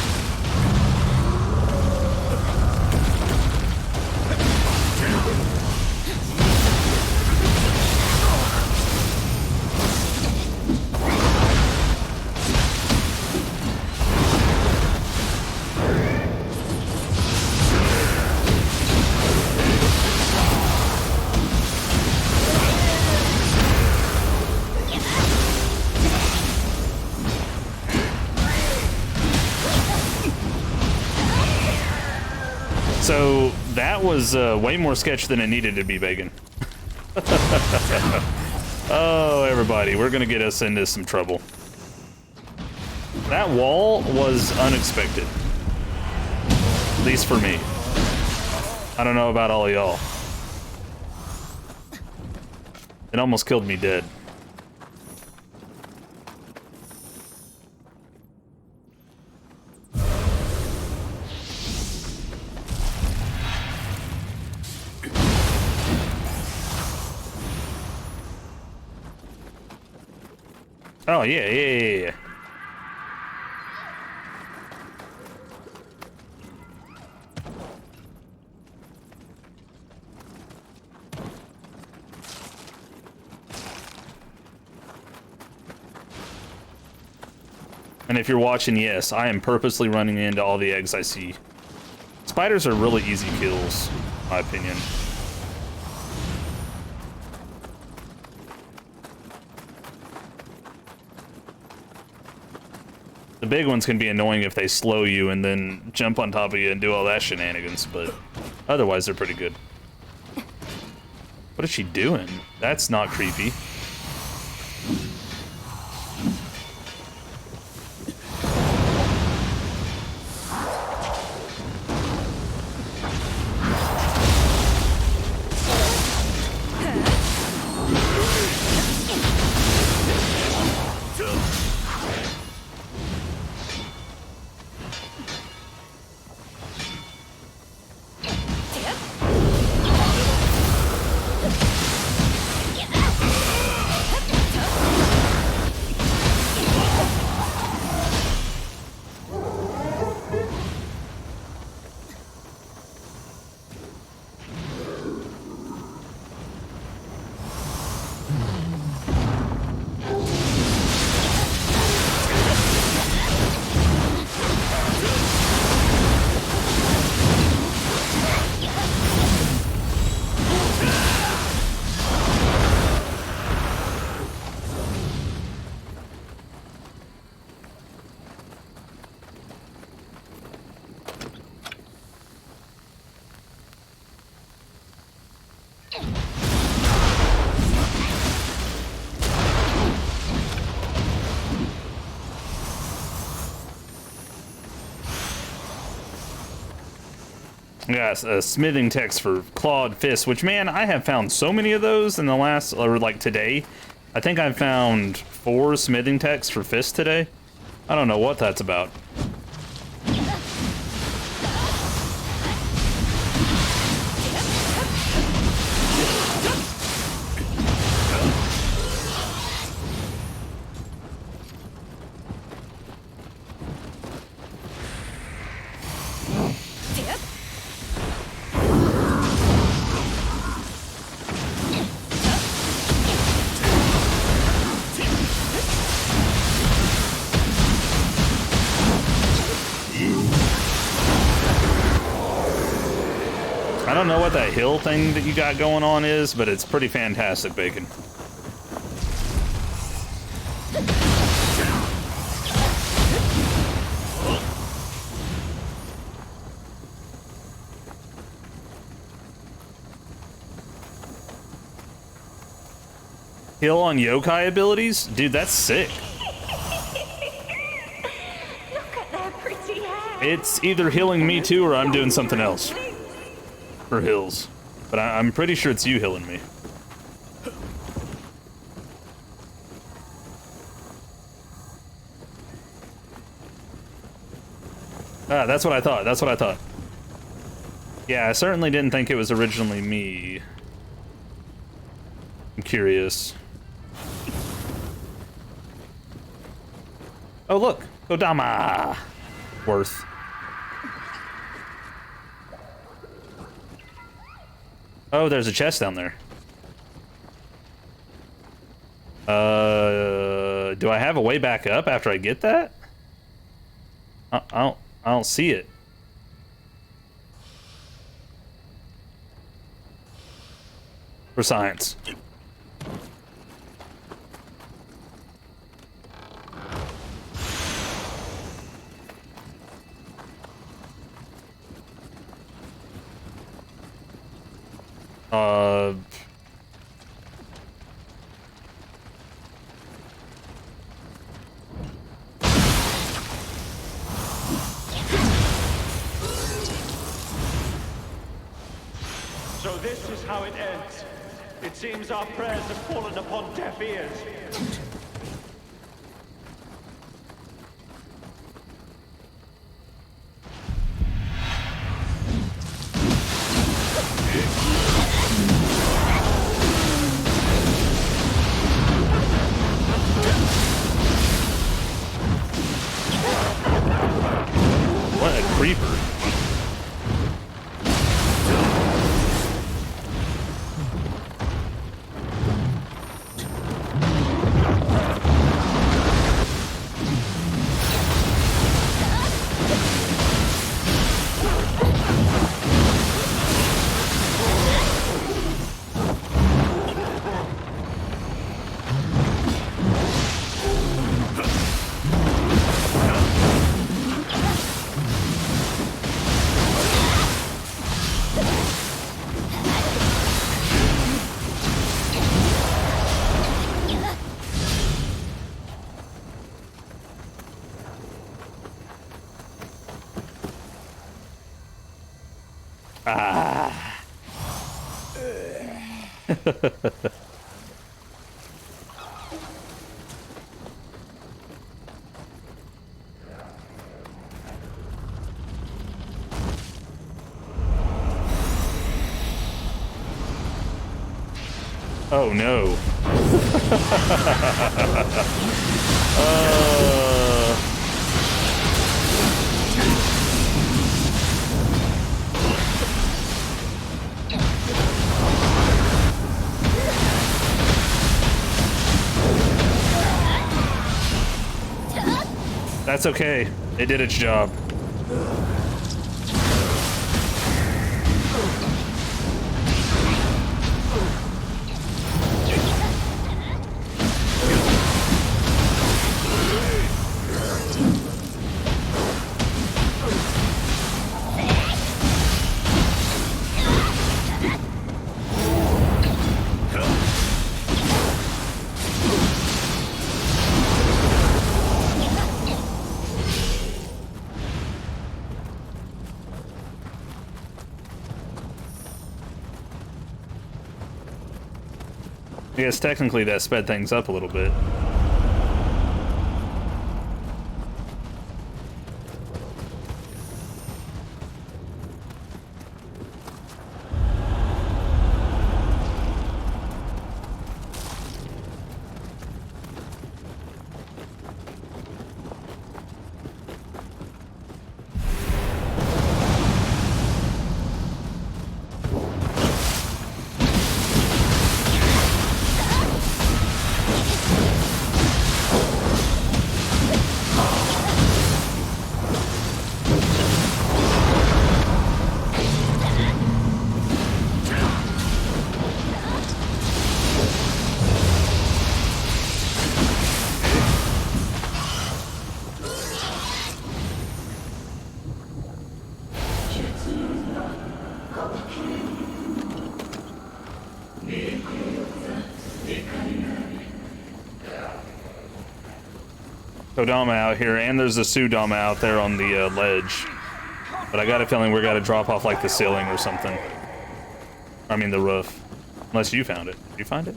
So that was way more sketch than it needed to be, Bacon. Oh, everybody, we're gonna get us into some trouble. That wall was unexpected. At least for me. I don't know about all of y'all. It almost killed me dead. Oh, yeah. And if you're watching, yes, I am purposely running into all the eggs I see. It's spiders are really easy kills, in my opinion. The big ones can be annoying if they slow you and then jump on top of you and do all that shenanigans, but otherwise they're pretty good. What is she doing? That's not creepy. Yes, a smithing text for clawed fists, which, man, I have found so many of those in the last, or like today. I think I've found 4 smithing texts for fists today. I don't know what that's about. I don't know what that hill thing that you got going on is, but it's pretty fantastic, Bacon. Heal on yokai abilities? Dude, that's sick. Look at their pretty hair. It's either healing me too or I'm doing something else. For hills. But I'm pretty sure it's you healing me. Ah, that's what I thought. That's what I thought. Yeah, I certainly didn't think it was originally me. I'm curious. Oh, look. Kodama. Worth. Oh, there's a chest down there. Do I have a way back up after I get that? I don't see it. For science. So this is how it ends. It seems our prayers have fallen upon deaf ears. What a creeper. Ah. Oh no. That's okay. It did its job. I guess technically that sped things up a little bit. Kodama out here, and there's a Sudama out there on the ledge. But I got a feeling we're gonna drop off like the ceiling or something. I mean the roof. Unless you found it. Did you find it?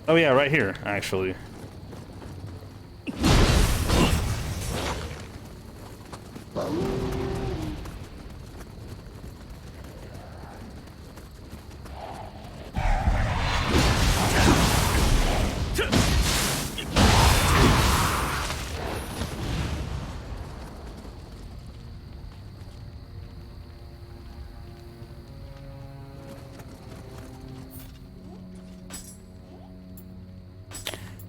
Oh yeah, right here, actually.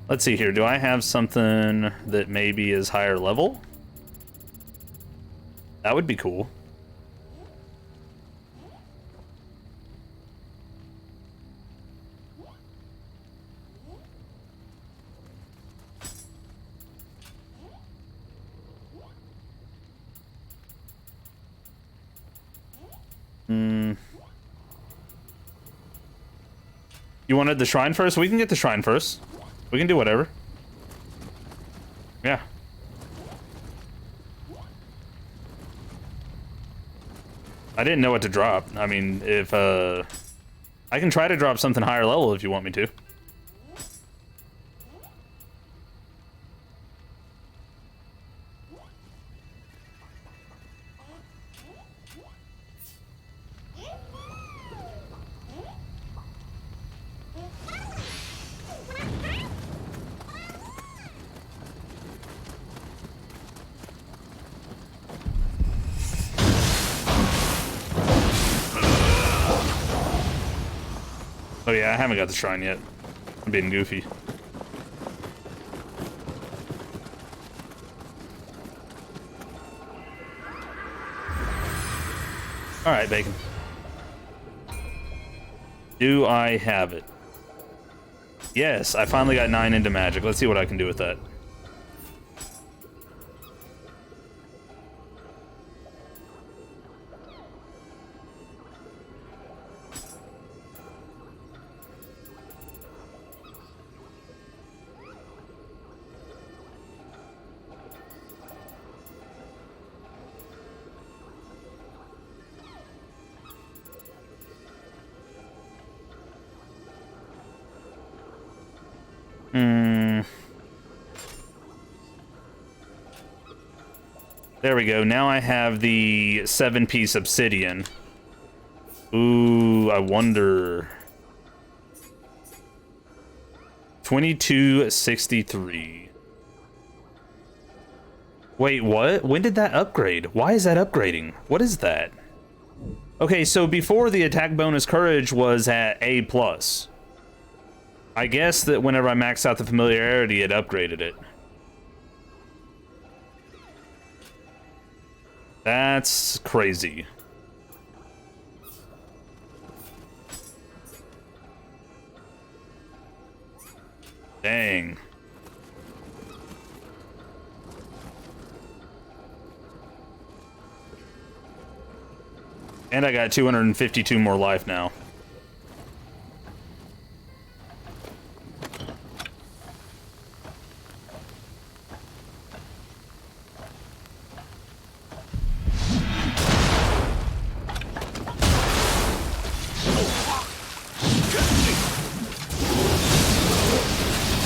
Let's see here. Do I have something that maybe is higher level? That would be cool. You wanted the shrine first? We can get the shrine first. We can do whatever. Yeah. I didn't know what to drop. I mean, if, I can try to drop something higher level if you want me to. Oh yeah, I haven't got the shrine yet. I'm being goofy. Alright, Bacon. Do I have it? Yes, I finally got 9 into magic. Let's see what I can do with that. Hmm. There we go. Now I have the 7-piece obsidian. Ooh, I wonder. 2263. Wait, what? When did that upgrade? Why is that upgrading? What is that? Okay, so before the attack bonus courage was at A+. I guess that whenever I maxed out the familiarity, it upgraded it. That's crazy. Dang. And I got 252 more life now.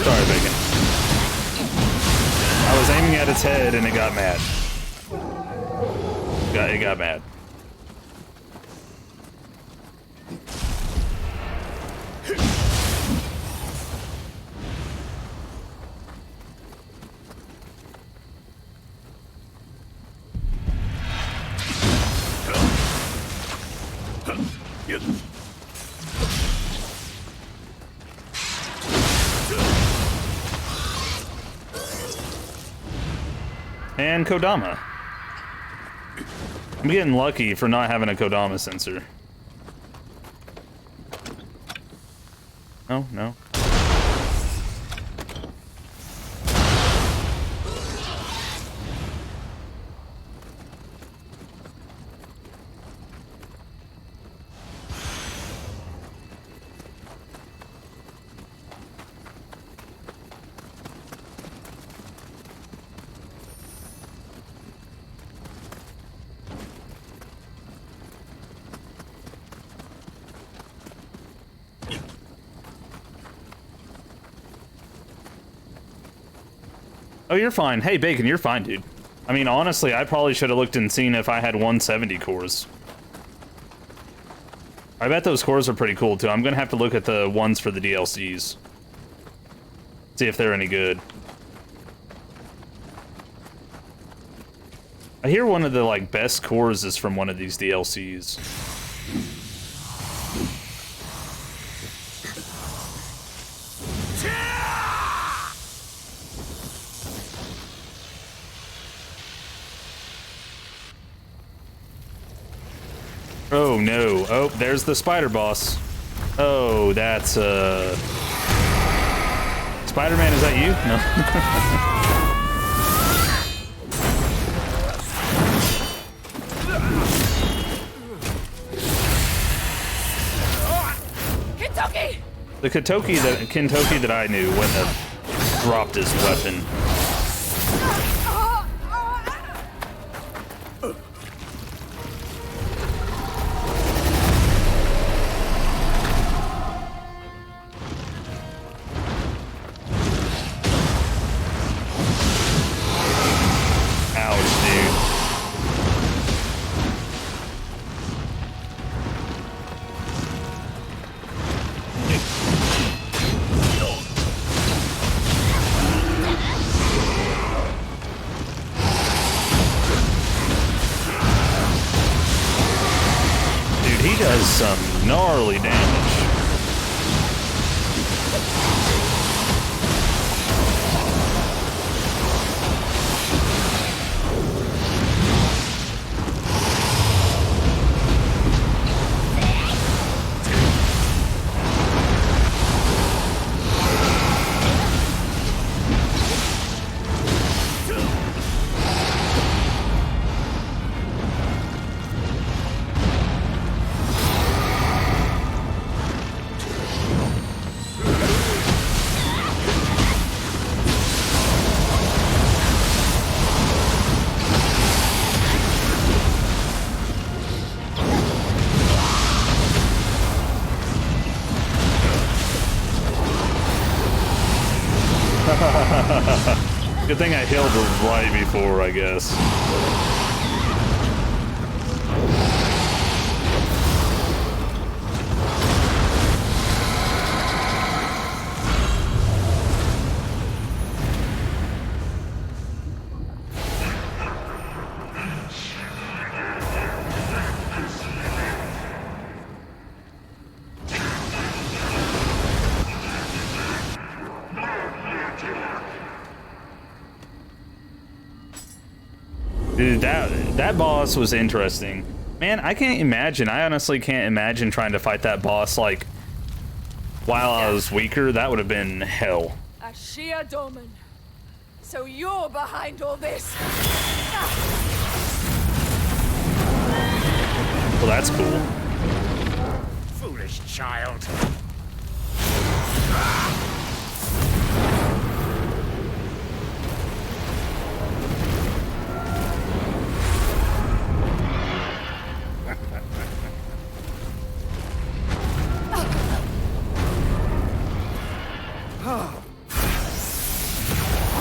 Sorry, Bacon. I was aiming at its head and it got mad. It got mad. And Kodama. I'm getting lucky for not having a Kodama sensor. No, no. Oh, you're fine. Hey, Bacon, you're fine, dude. I mean, honestly, I probably should have looked and seen if I had 170 cores. I bet those cores are pretty cool, too. I'm gonna have to look at the ones for the DLCs. See if they're any good. I hear one of the, like, best cores is from one of these DLCs. Oh no. Oh, there's the spider boss. Oh, that's Spider-Man, is that you? No. Kentucky! The Kentucky that I knew wouldn't have dropped his weapon. He does some gnarly damage. Good thing I healed right before, I guess. Dude, that boss was interesting. Man, I can't imagine. I honestly can't imagine trying to fight that boss, like, while I was weaker. That would have been hell. Ashia Doman. So you're behind all this. Well, that's cool. Foolish child.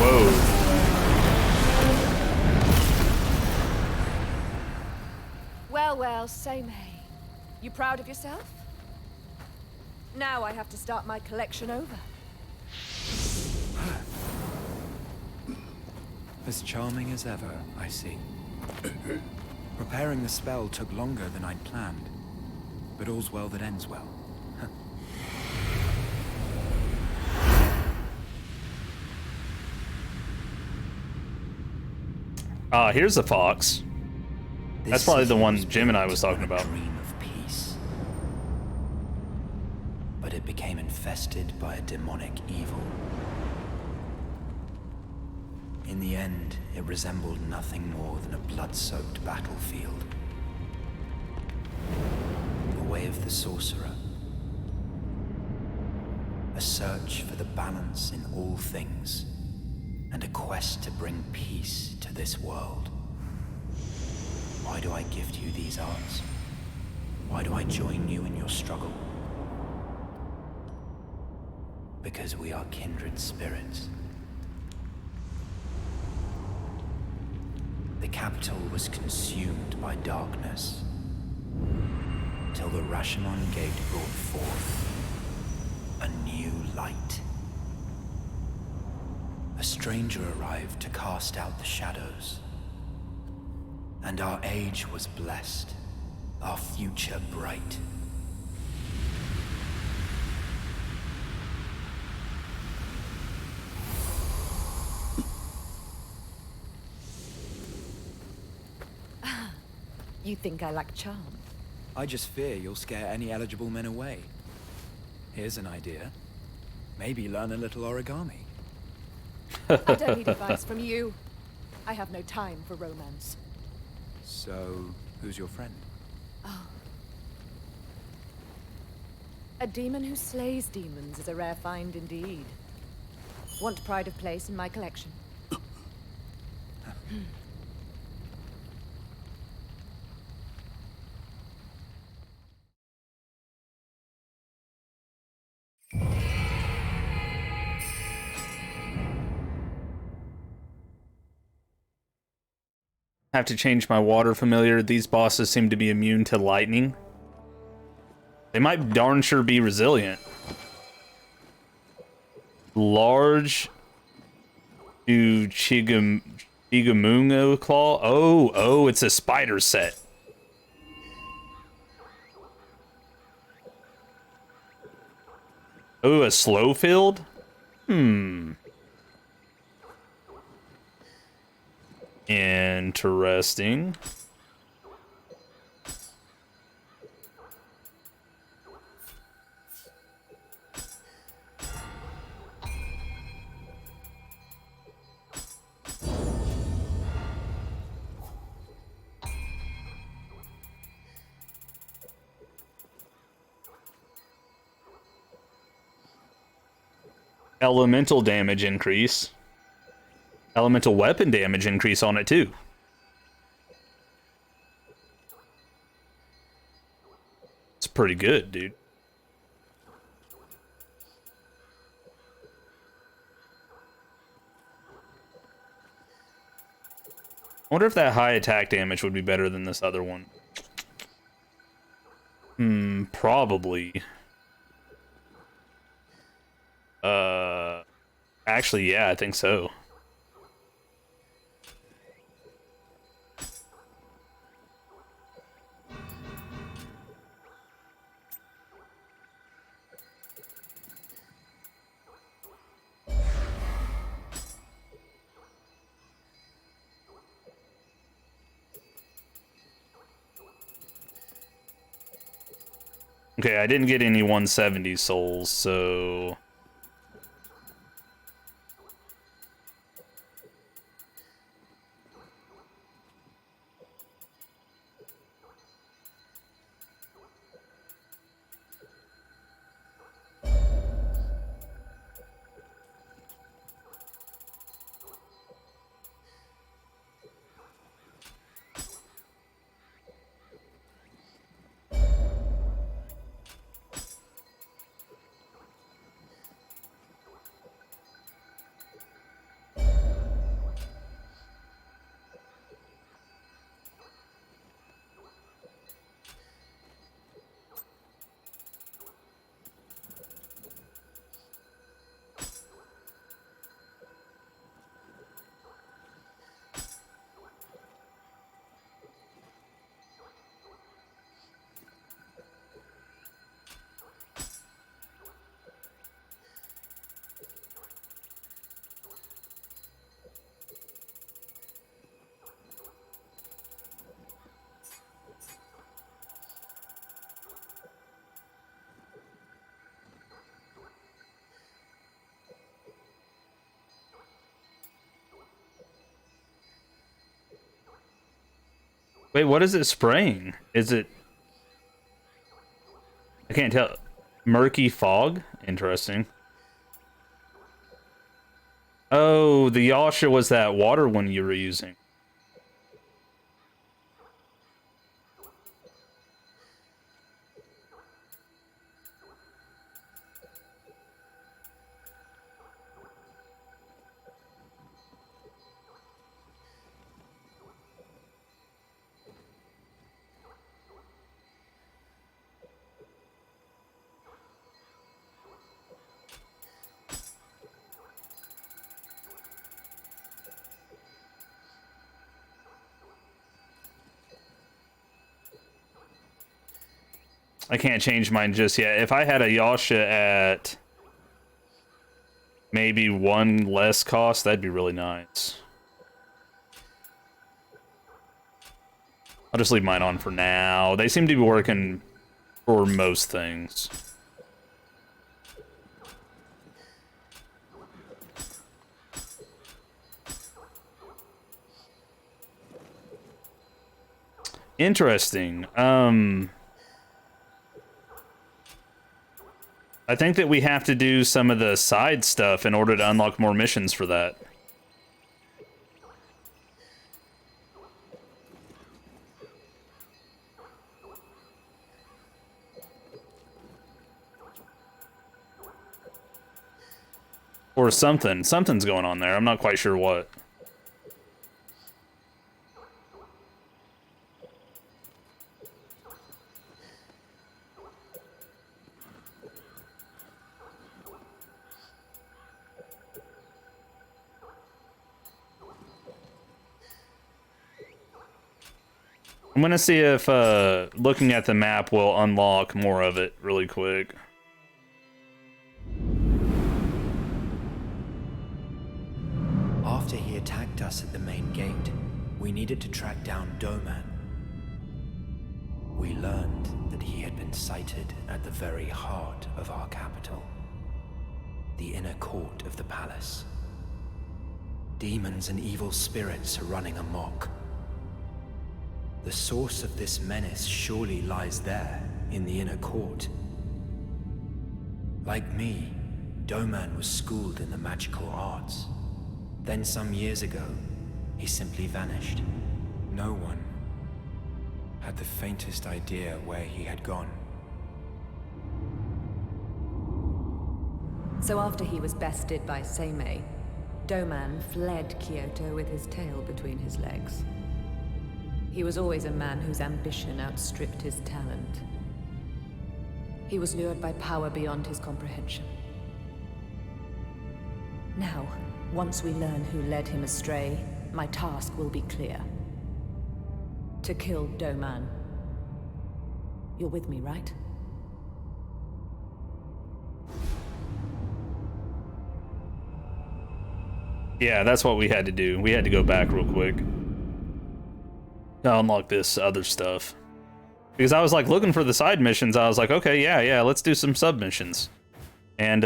Whoa. Well, well, say may. You proud of yourself? Now I have to start my collection over. As charming as ever, I see. Preparing the spell took longer than I'd planned, but all's well that ends well. Here's the fox. That's probably the one Jim and I was talking about. Dream of peace. But it became infested by a demonic evil. In the end, it resembled nothing more than a blood-soaked battlefield. The way of the sorcerer. A search for the balance in all things, and a quest to bring peace to this world. Why do I gift you these arts? Why do I join you in your struggle? Because we are kindred spirits. The capital was consumed by darkness, till the Rashomon Gate brought forth a new light. A stranger arrived to cast out the shadows, and our age was blessed, our future bright. You think I lack charm? I just fear you'll scare any eligible men away. Here's an idea. Maybe learn a little origami. I don't need advice from you. I have no time for romance. So, who's your friend? A demon who slays demons is a rare find indeed. Want pride of place in my collection? Have to change my water familiar. These bosses seem to be immune to lightning. They might darn sure be resilient. Large to Chigamungo Claw. Oh, it's a spider set. Oh, a slow field? Interesting. Elemental damage increase. Elemental weapon damage increase on it too. It's pretty good, dude. wonder if that high attack damage would be better than this other one. Probably. Actually, yeah, I think so. Okay, I didn't get any 170 souls, so... Wait, what is it spraying? Is it... I can't tell. Murky fog? Interesting. Oh, the Yasha was that water one you were using. I can't change mine just yet. If I had a Yasha at maybe 1 less cost, that'd be really nice. I'll just leave mine on for now. They seem to be working for most things. Interesting. I think that we have to do some of the side stuff in order to unlock more missions for that. Or something. Something's going on there. I'm not quite sure what. I'm gonna see if looking at the map will unlock more of it really quick. After he attacked us at the main gate, we needed to track down Doman. We learned that he had been sighted at the very heart of our capital, the inner court of the palace. Demons and evil spirits are running amok. The source of this menace surely lies there, in the inner court. Like me, Doman was schooled in the magical arts. Then some years ago, he simply vanished. No one had the faintest idea where he had gone. So after he was bested by Seimei, Doman fled Kyoto with his tail between his legs. He was always a man whose ambition outstripped his talent. He was lured by power beyond his comprehension. Now, once we learn who led him astray, my task will be clear. To kill Doman. You're with me, right? Yeah, that's what we had to do. We had to go back real quick to unlock this other stuff. Because I was like looking for the side missions. I was like, okay, yeah, let's do some submissions. And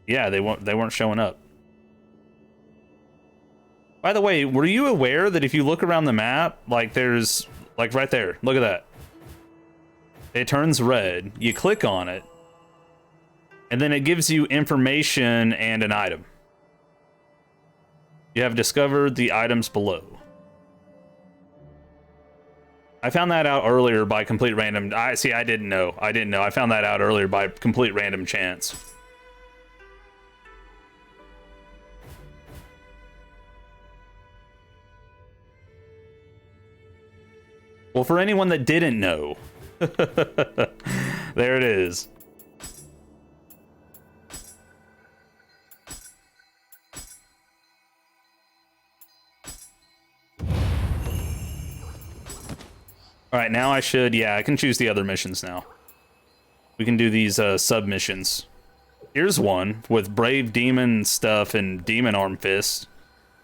yeah, they weren't showing up. By the way, were you aware that if you look around the map, like there's like right there, look at that. It turns red. You click on it, and then it gives you information and an item. You have discovered the items below. I found that out earlier by complete random. I didn't know. I found that out earlier by complete random chance. Well, for anyone that didn't know, there it is. All right, now I can choose the other missions now. We can do these submissions. Here's one with Brave Demon stuff and Demon Arm Fist.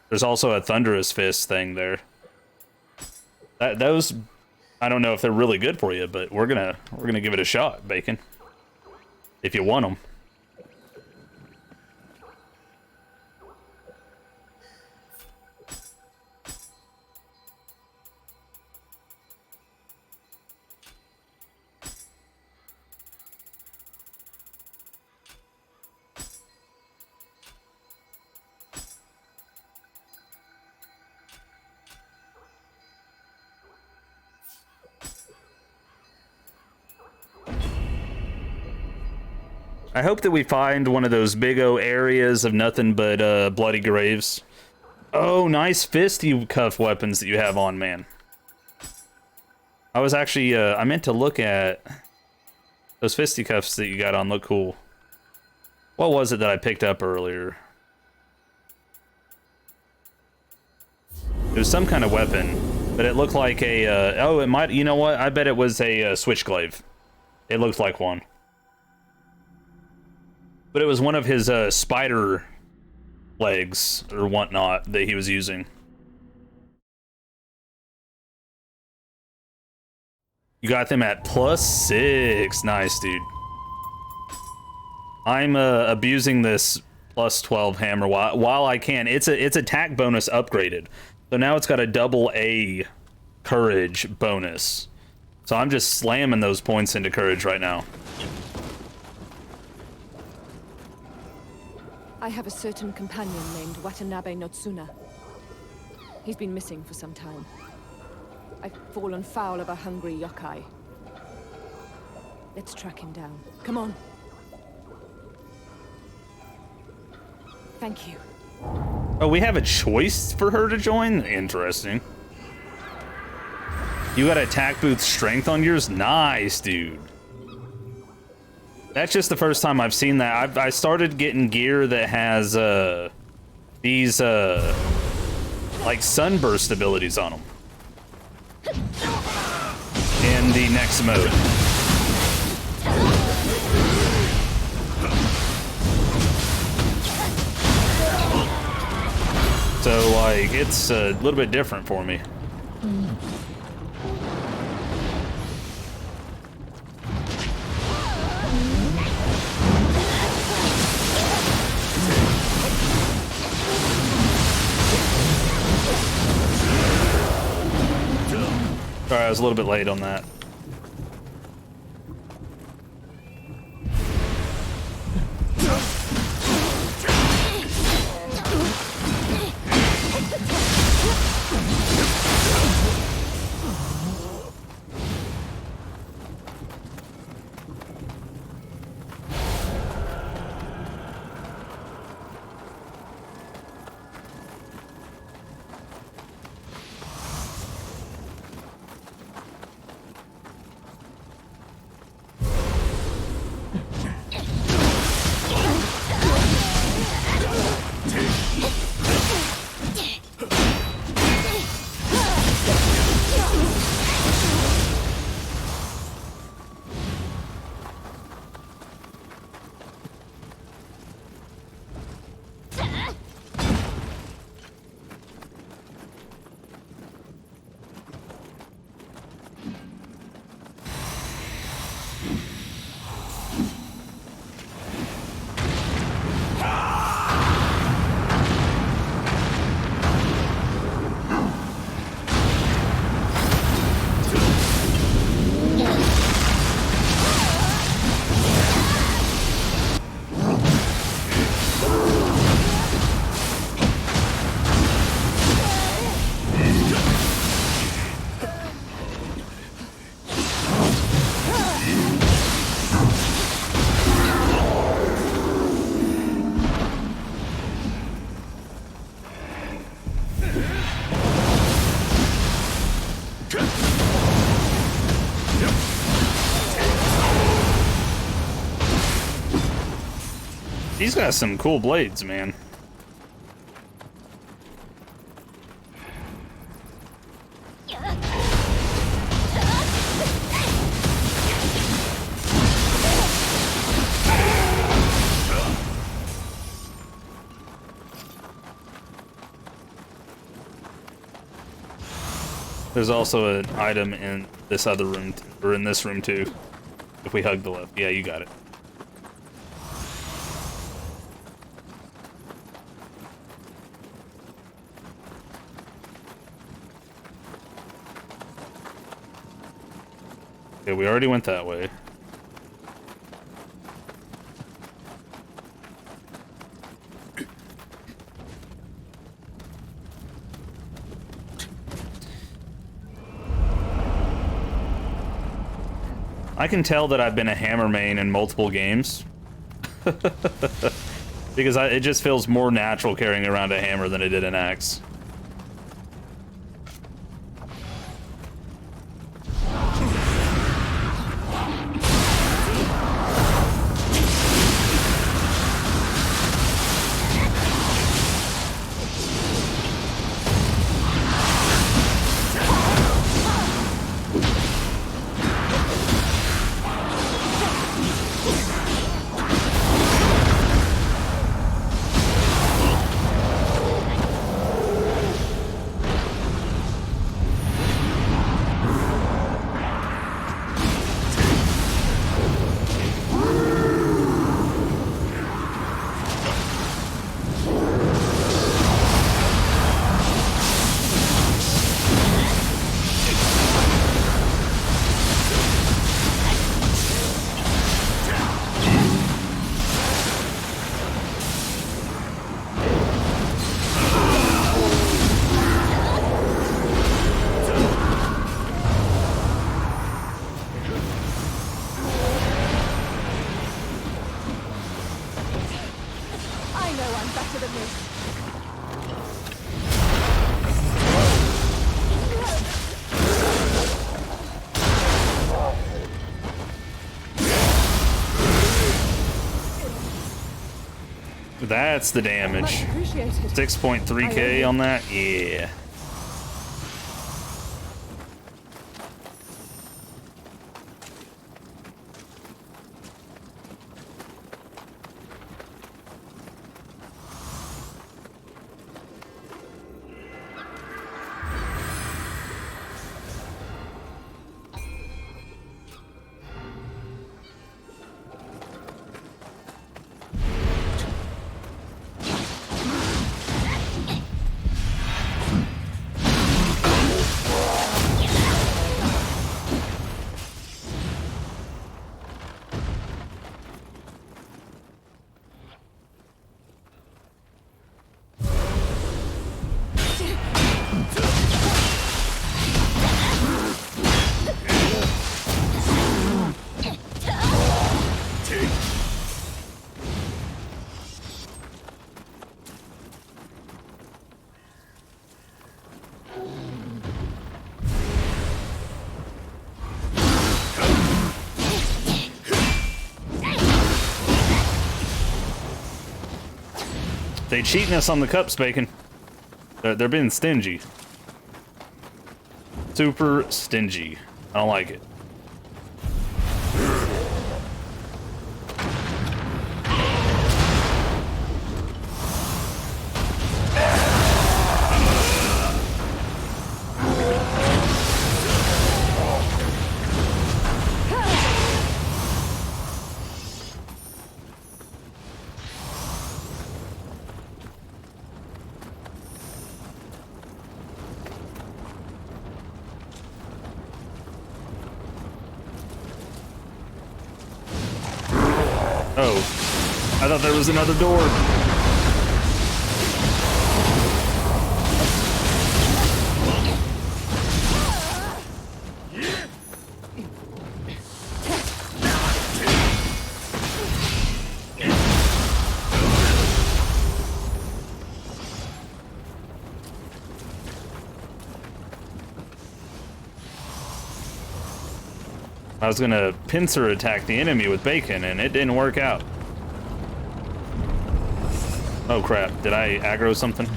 There's also a Thunderous Fist thing there. Those, I don't know if they're really good for you, but we're gonna give it a shot, Bacon. If you want them. I hope that we find one of those big O areas of nothing but bloody graves. Oh, nice fisticuff weapons that you have on, man. I was actually, I meant to look at those fisticuffs that you got on. Look cool. What was it that I picked up earlier? It was some kind of weapon, but it looked like a, oh, it might, you know what? I bet it was a switchglaive. It looked like one. But it was one of his spider legs or whatnot that he was using. You got them at +6. Nice, dude. I'm abusing this +12 hammer while I can. It's attack bonus upgraded. So now it's got a double A courage bonus. So I'm just slamming those points into courage right now. I have a certain companion named Watanabe Notsuna. He's been missing for some time. I've fallen foul of a hungry yokai. Let's track him down. Come on. Thank you. Oh, we have a choice for her to join? Interesting. You got attack boost strength on yours? Nice, dude. That's just the first time I've seen that. I started getting gear that has these like sunburst abilities on them in the next mode. So like it's a little bit different for me. Sorry, I was a little bit late on that. He's got some cool blades, man. There's also an item in this other room, or in this room too. If we hug the left. Yeah, you got it. Okay, we already went that way. I can tell that I've been a hammer main in multiple games. Because it just feels more natural carrying around a hammer than it did an axe. That's the damage. 6.3k on that? Yeah. They cheating us on the cups, Bacon. They're being stingy. Super stingy. I don't like it. Oh, I thought there was another door. I was gonna pincer attack the enemy with Bacon, and it didn't work out. Oh crap, did I aggro something?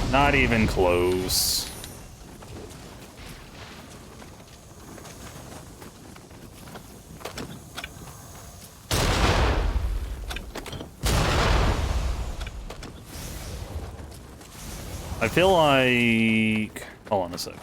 Not even close. I feel like... Hold on a sec.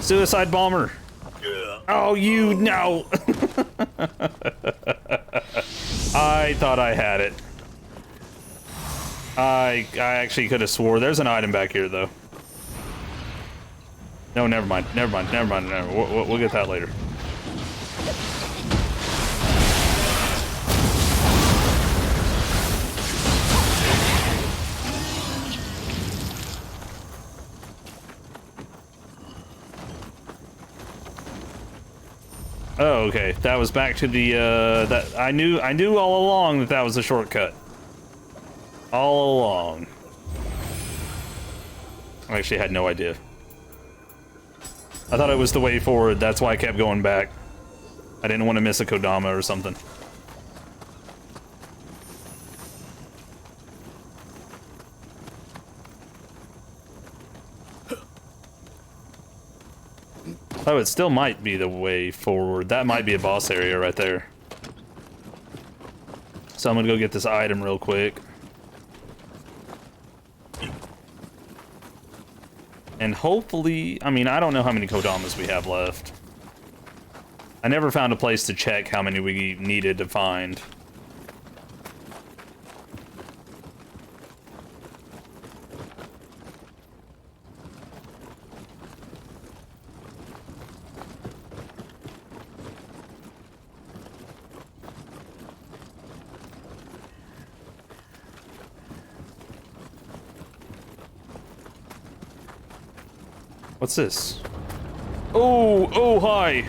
Suicide bomber. Oh, you no. I thought I had it. I actually could have swore. There's an item back here though. No, never mind. Never mind. Never mind. We'll get that later. Oh, okay. That was back to the, that I knew all along that that was a shortcut. All along. I actually had no idea. I thought it was the way forward, that's why I kept going back. I didn't want to miss a Kodama or something. Oh, it still might be the way forward. That might be a boss area right there. So I'm gonna go get this item real quick. And hopefully, I mean, I don't know how many Kodamas we have left. I never found a place to check how many we needed to find. What's this? Oh, oh, hi.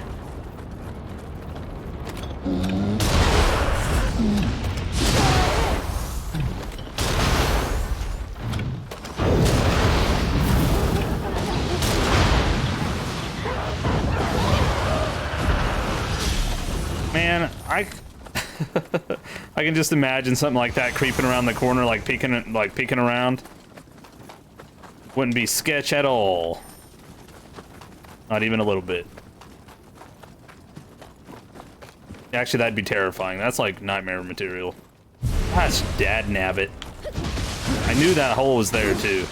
Man, I I can just imagine something like that creeping around the corner, like peeking around. Wouldn't be sketch at all. Not even a little bit. Actually, that'd be terrifying. That's like nightmare material. Gosh, dad nabbit. I knew that hole was there too.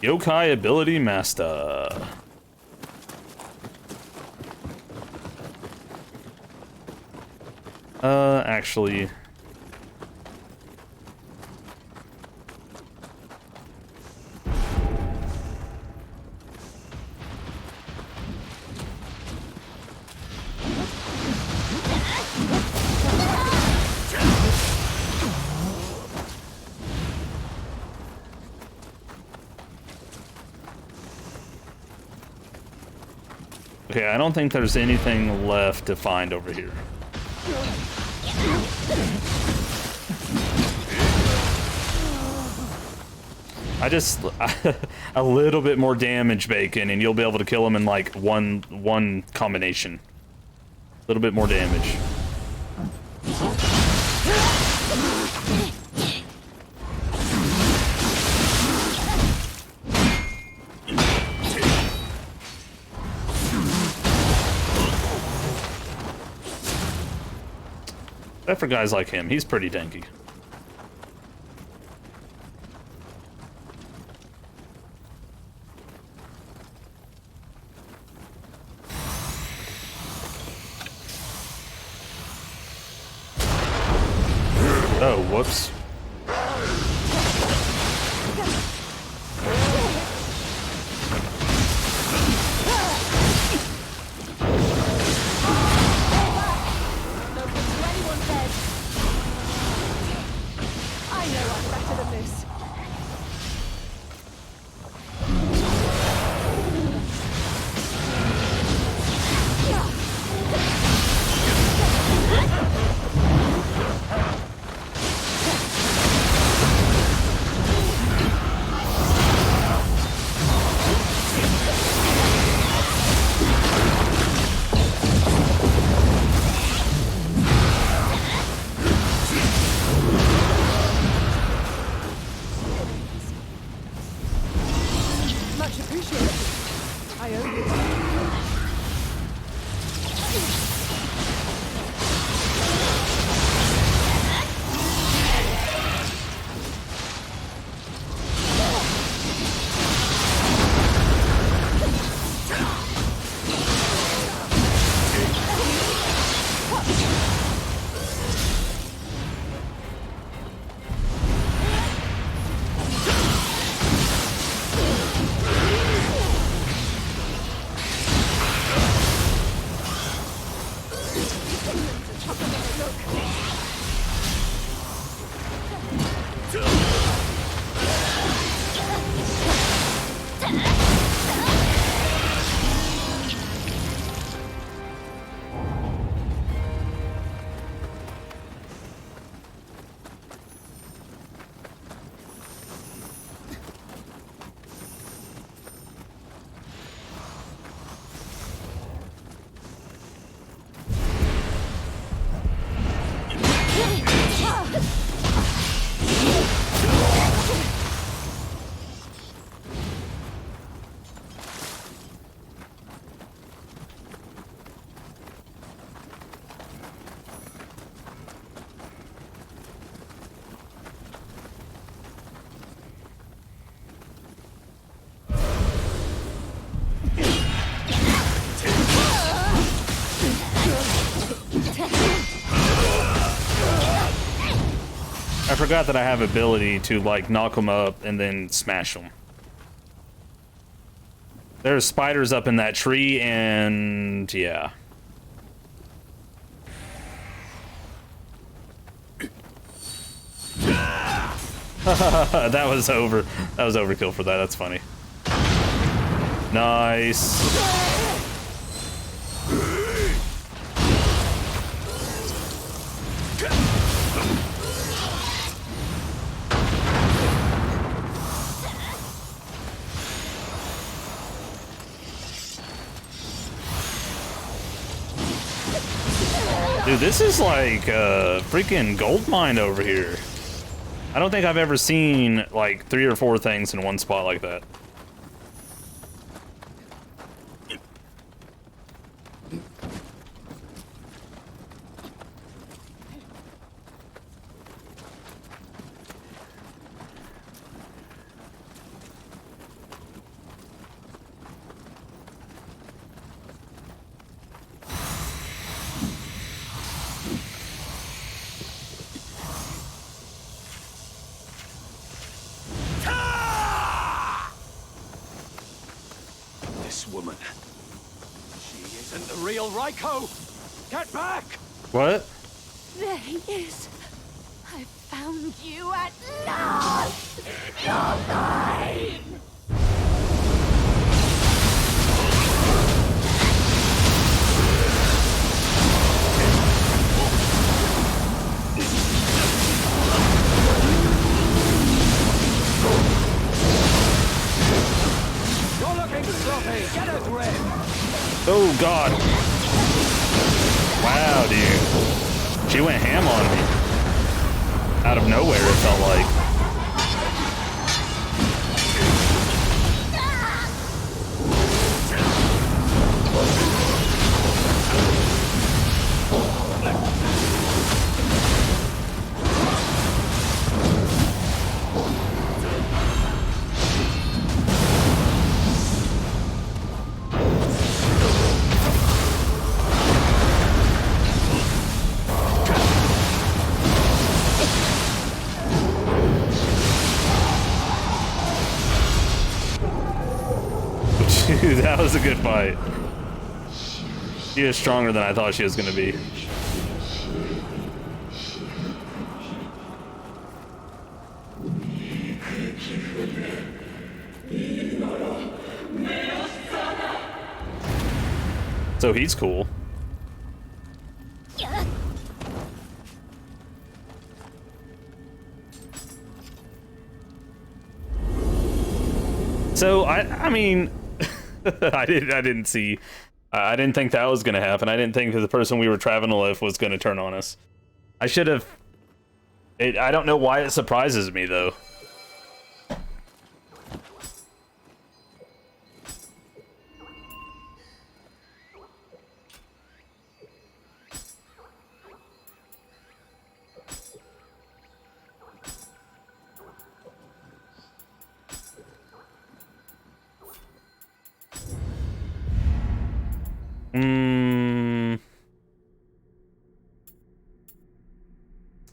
Yokai ability master. Actually... Okay, I don't think there's anything left to find over here. I just a little bit more damage, Bacon, and you'll be able to kill him in like one combination. A little bit more damage. Except for guys like him, he's pretty tanky. Oh, whoops. I forgot that I have ability to like knock them up and then smash them. There's spiders up in that tree and yeah. That was overkill for that. That's funny. Nice. Dude, this is like a freaking gold mine over here. I don't think I've ever seen like 3 or 4 things in one spot like that. Woman. She isn't the real Raiko! Get back! What? There he is. I found you at last! You're mine! Get a grip! Oh god. Wow, dude. She went ham on me. Out of nowhere, it felt like. Dude, that was a good fight. She is stronger than I thought she was going to be. So he's cool. So I mean, I didn't see. I didn't think that was gonna happen. I didn't think that the person we were traveling with was gonna turn on us. I should have. I don't know why it surprises me though.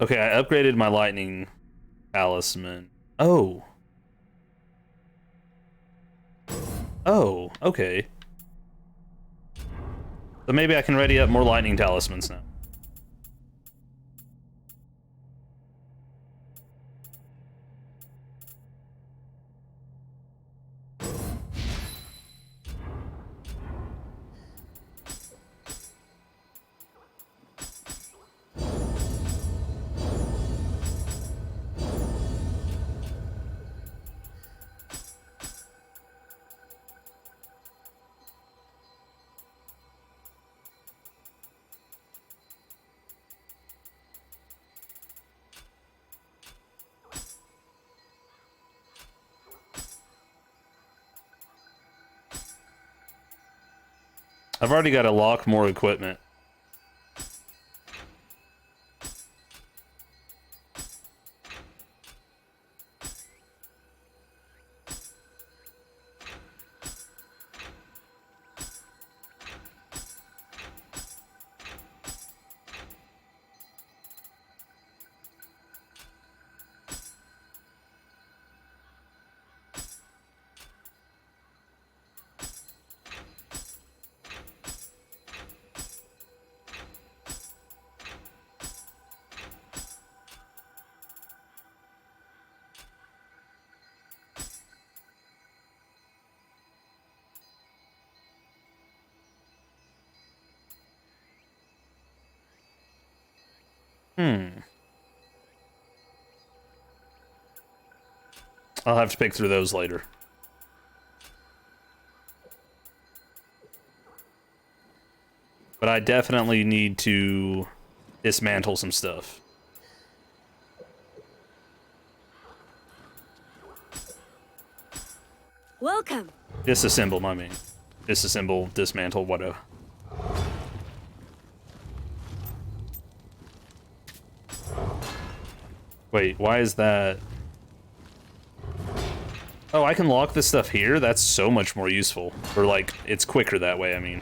Okay, I upgraded my lightning talisman. Oh. Oh, okay. So maybe I can ready up more lightning talismans now. I've already got to lock more equipment. I'll have to pick through those later. But I definitely need to dismantle some stuff. Welcome. Disassemble, I mean. Disassemble, dismantle, whatever. Wait, why is that? Oh, I can lock this stuff here? That's so much more useful. Or, like, it's quicker that way, I mean.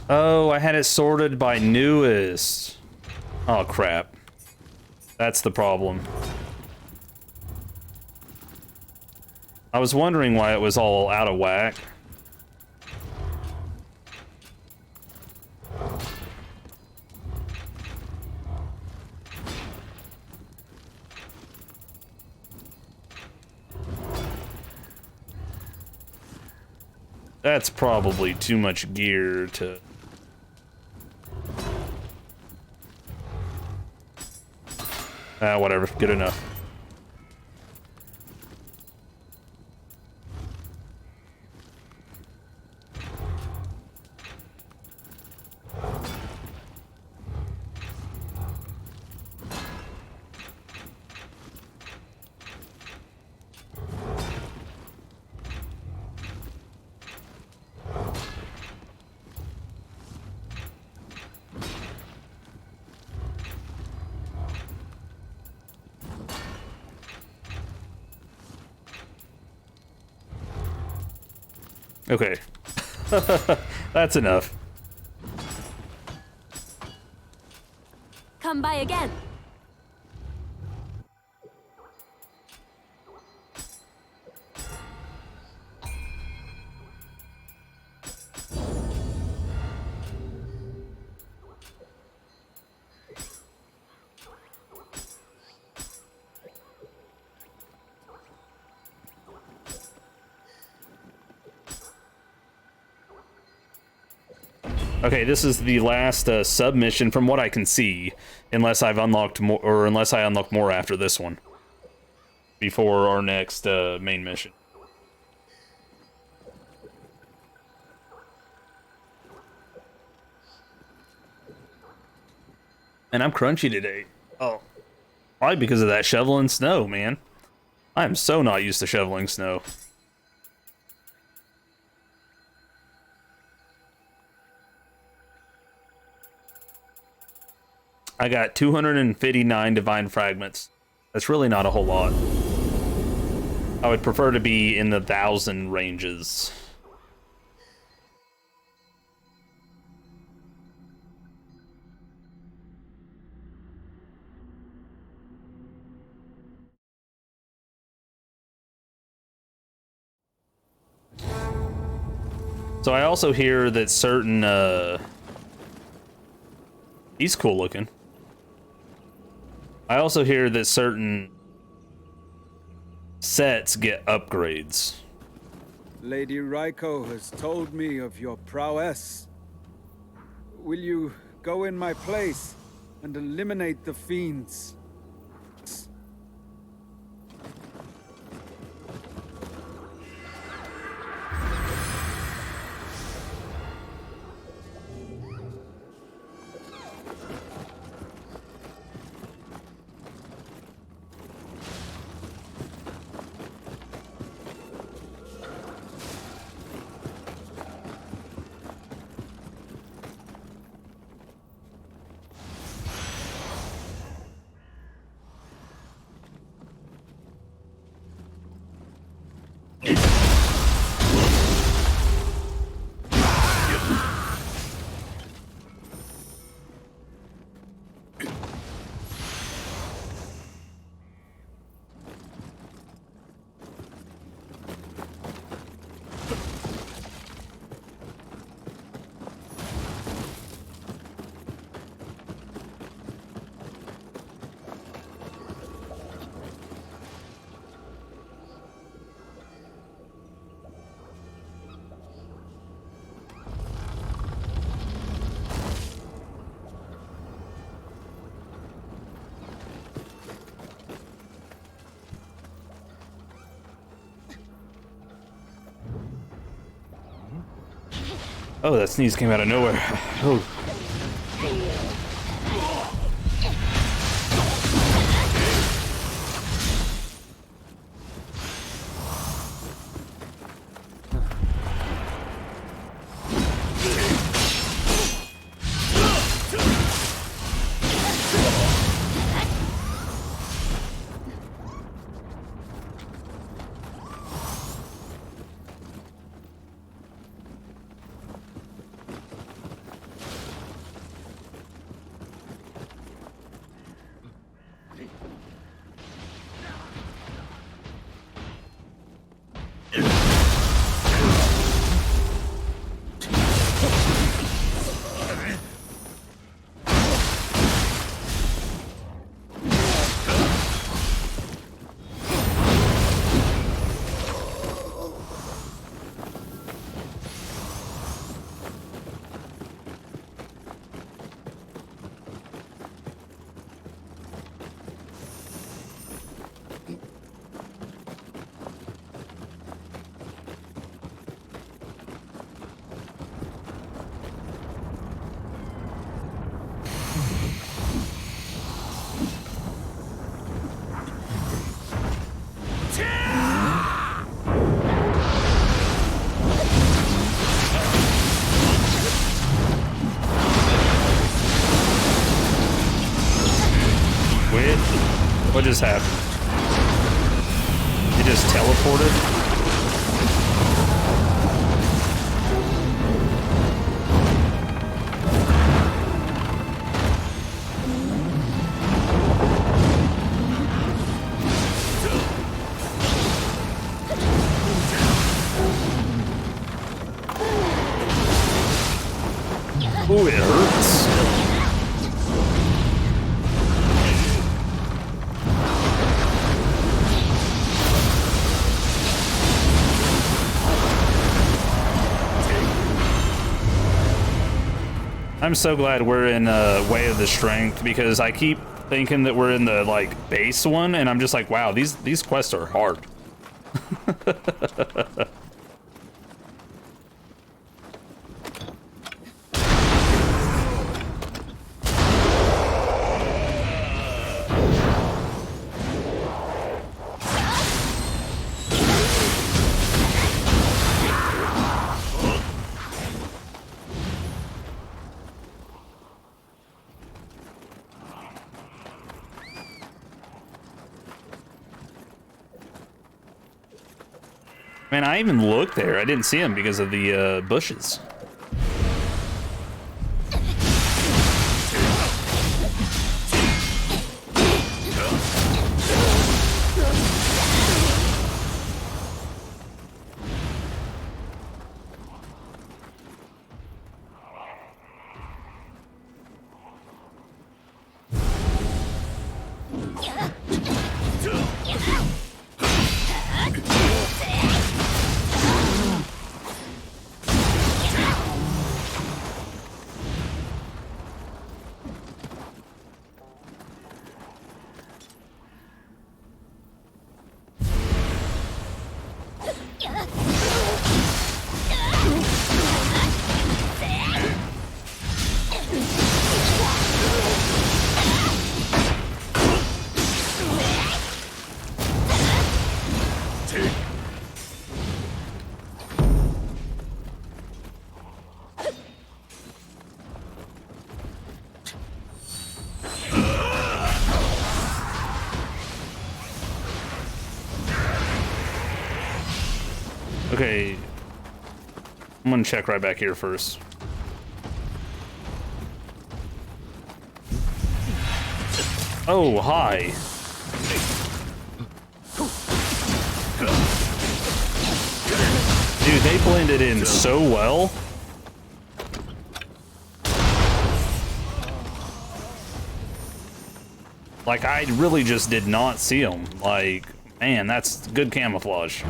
Oh, I had it sorted by newest. Oh, crap. That's the problem. I was wondering why it was all out of whack. That's probably too much gear to... whatever. Good enough. Okay. That's enough. Come by again. Okay, this is the last submission from what I can see, unless I've unlocked more, or unless I unlock more after this one, before our next main mission. And I'm crunchy today. Oh, probably because of that shoveling snow, man. I am so not used to shoveling snow. I got 259 divine fragments. That's really not a whole lot. I would prefer to be in the 1,000 ranges. So I also hear that certain, he's cool looking. I also hear that certain sets get upgrades. Lady Raiko has told me of your prowess. Will you go in my place and eliminate the fiends? Oh, that sneeze came out of nowhere. Oh. Wait, what just happened? It just teleported? Ooh, it hurts. I'm so glad we're in Way of the Strength, because I keep thinking that we're in the like base one, and I'm just like, wow, these quests are hard. Man, I even looked there. I didn't see him because of the bushes. Okay, I'm gonna check right back here first. Oh, hi. Dude, they blended in so well. Like, I really just did not see them. Like, man, that's good camouflage.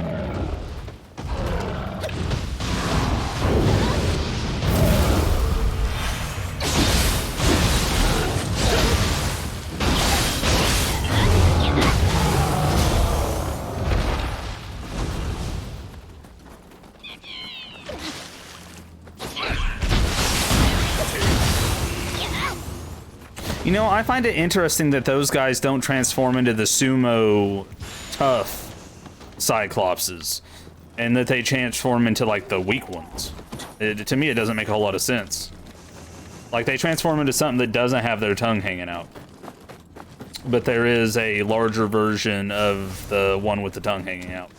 You know, I find it interesting that those guys don't transform into the sumo tough Cyclopses, and that they transform into, like, the weak ones. To me, it doesn't make a whole lot of sense. Like, they transform into something that doesn't have their tongue hanging out. But there is a larger version of the one with the tongue hanging out.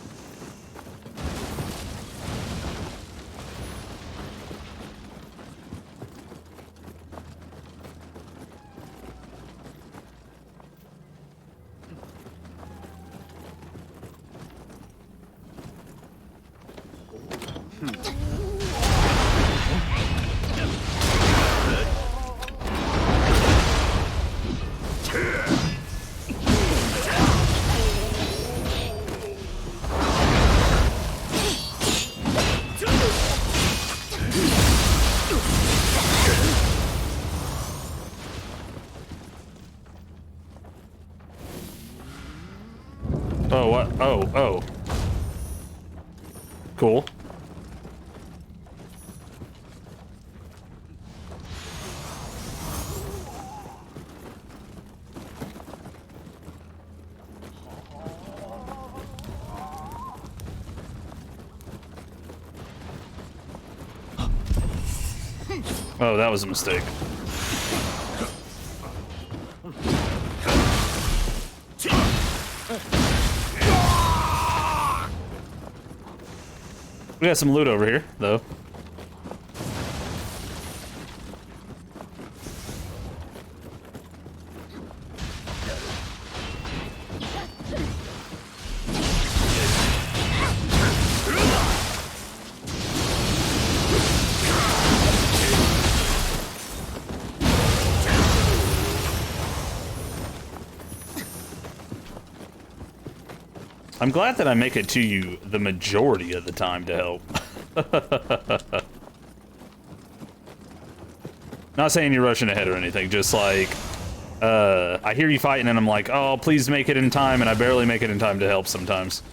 Oh, what? Oh. Cool. Oh, that was a mistake. We got some loot over here, though. I'm glad that I make it to you the majority of the time to help. Not saying you're rushing ahead or anything, just like, I hear you fighting and I'm like, oh, please make it in time, and I barely make it in time to help sometimes.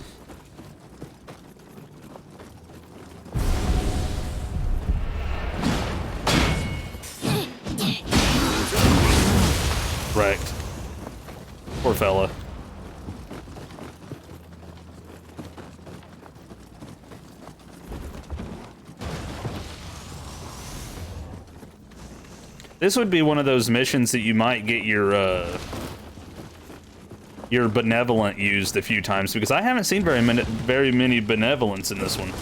Wrecked. Poor fella. This would be one of those missions that you might get your benevolent used a few times, because I haven't seen very many benevolence in this one.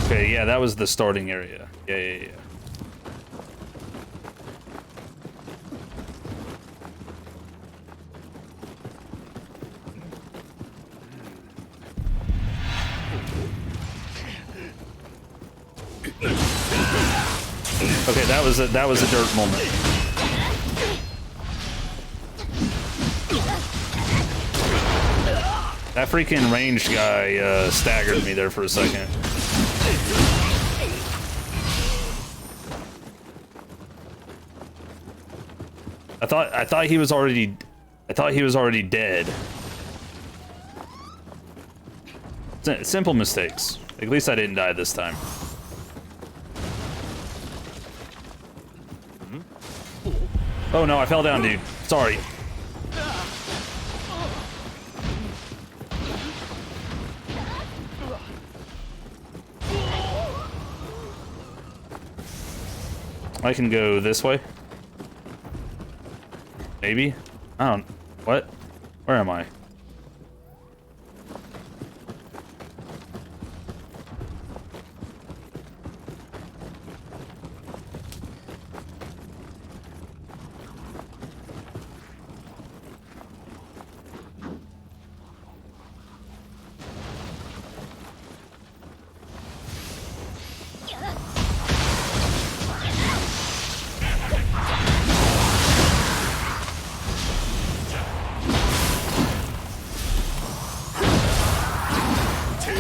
Okay, yeah, that was the starting area. Yeah. Okay, that was a dirt moment. That freaking ranged guy staggered me there for a second. I thought he was already dead. Simple mistakes. At least I didn't die this time. Oh no, I fell down, dude. Sorry. I can go this way. Maybe? I don't... What? Where am I?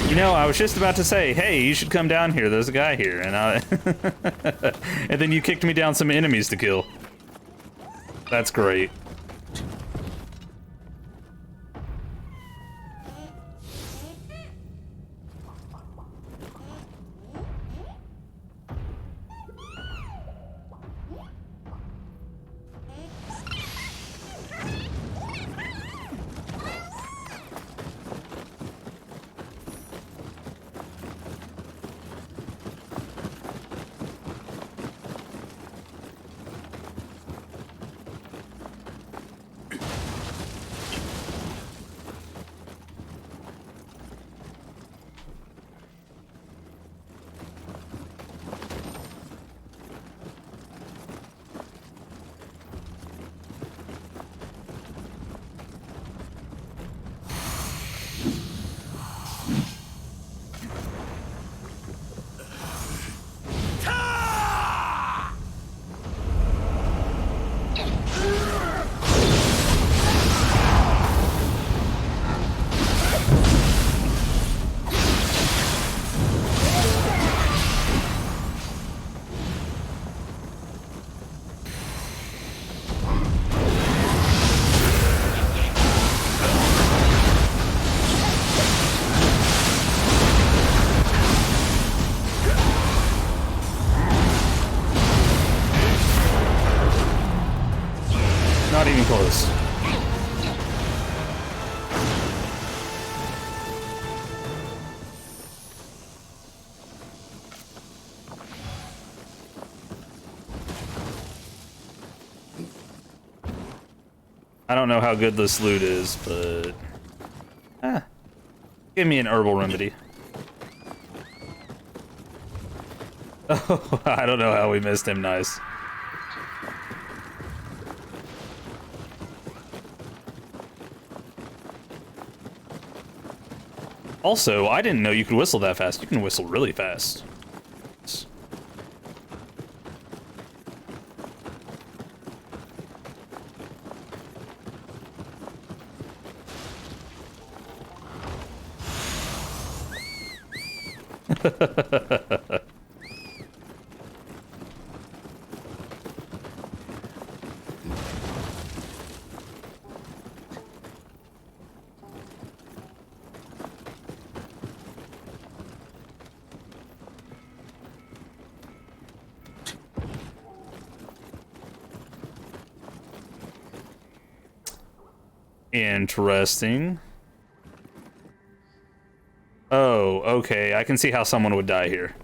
You know, I was just about to say, hey, you should come down here. There's a guy here. And and then you kicked me down some enemies to kill. That's great. Not even close. I don't know how good this loot is, but... give me an herbal remedy. Oh, I don't know how we missed him. Nice. Also, I didn't know you could whistle that fast. You can whistle really fast. Interesting. Oh, okay. I can see how someone would die here.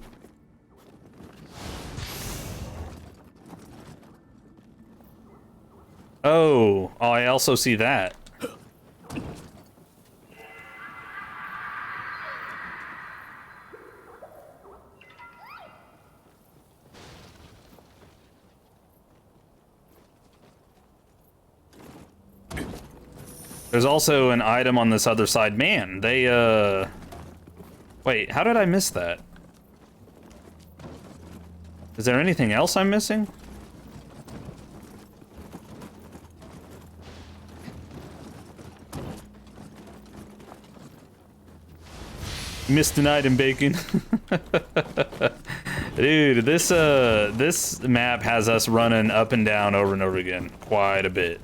Oh, I also see that. There's also an item on this other side. Man, they, wait, how did I miss that? Is there anything else I'm missing? Missed an item, Bacon. Dude, this map has us running up and down over and over again quite a bit.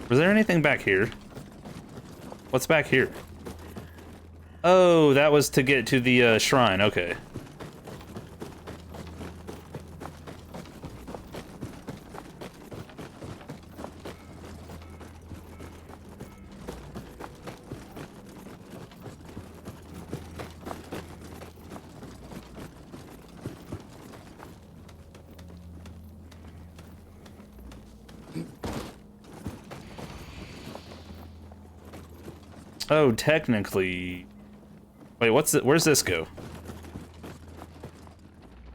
Was there anything back here? What's back here? Oh, that was to get to the shrine. Okay. Oh, technically... Wait, what's it? Where's this go?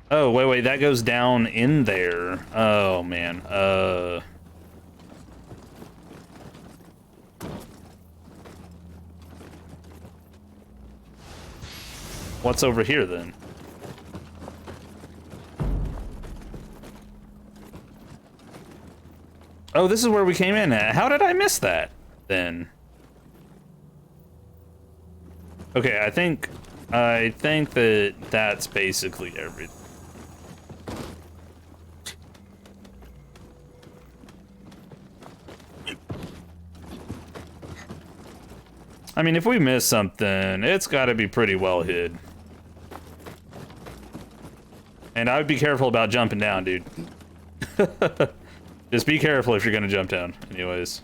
Oh, wait, that goes down in there. Oh, man. What's over here, then? Oh, this is where we came in at. How did I miss that, then? Okay, I think that that's basically everything. I mean, if we miss something, it's got to be pretty well hid. And I would be careful about jumping down, dude. Just be careful if you're gonna jump down, anyways.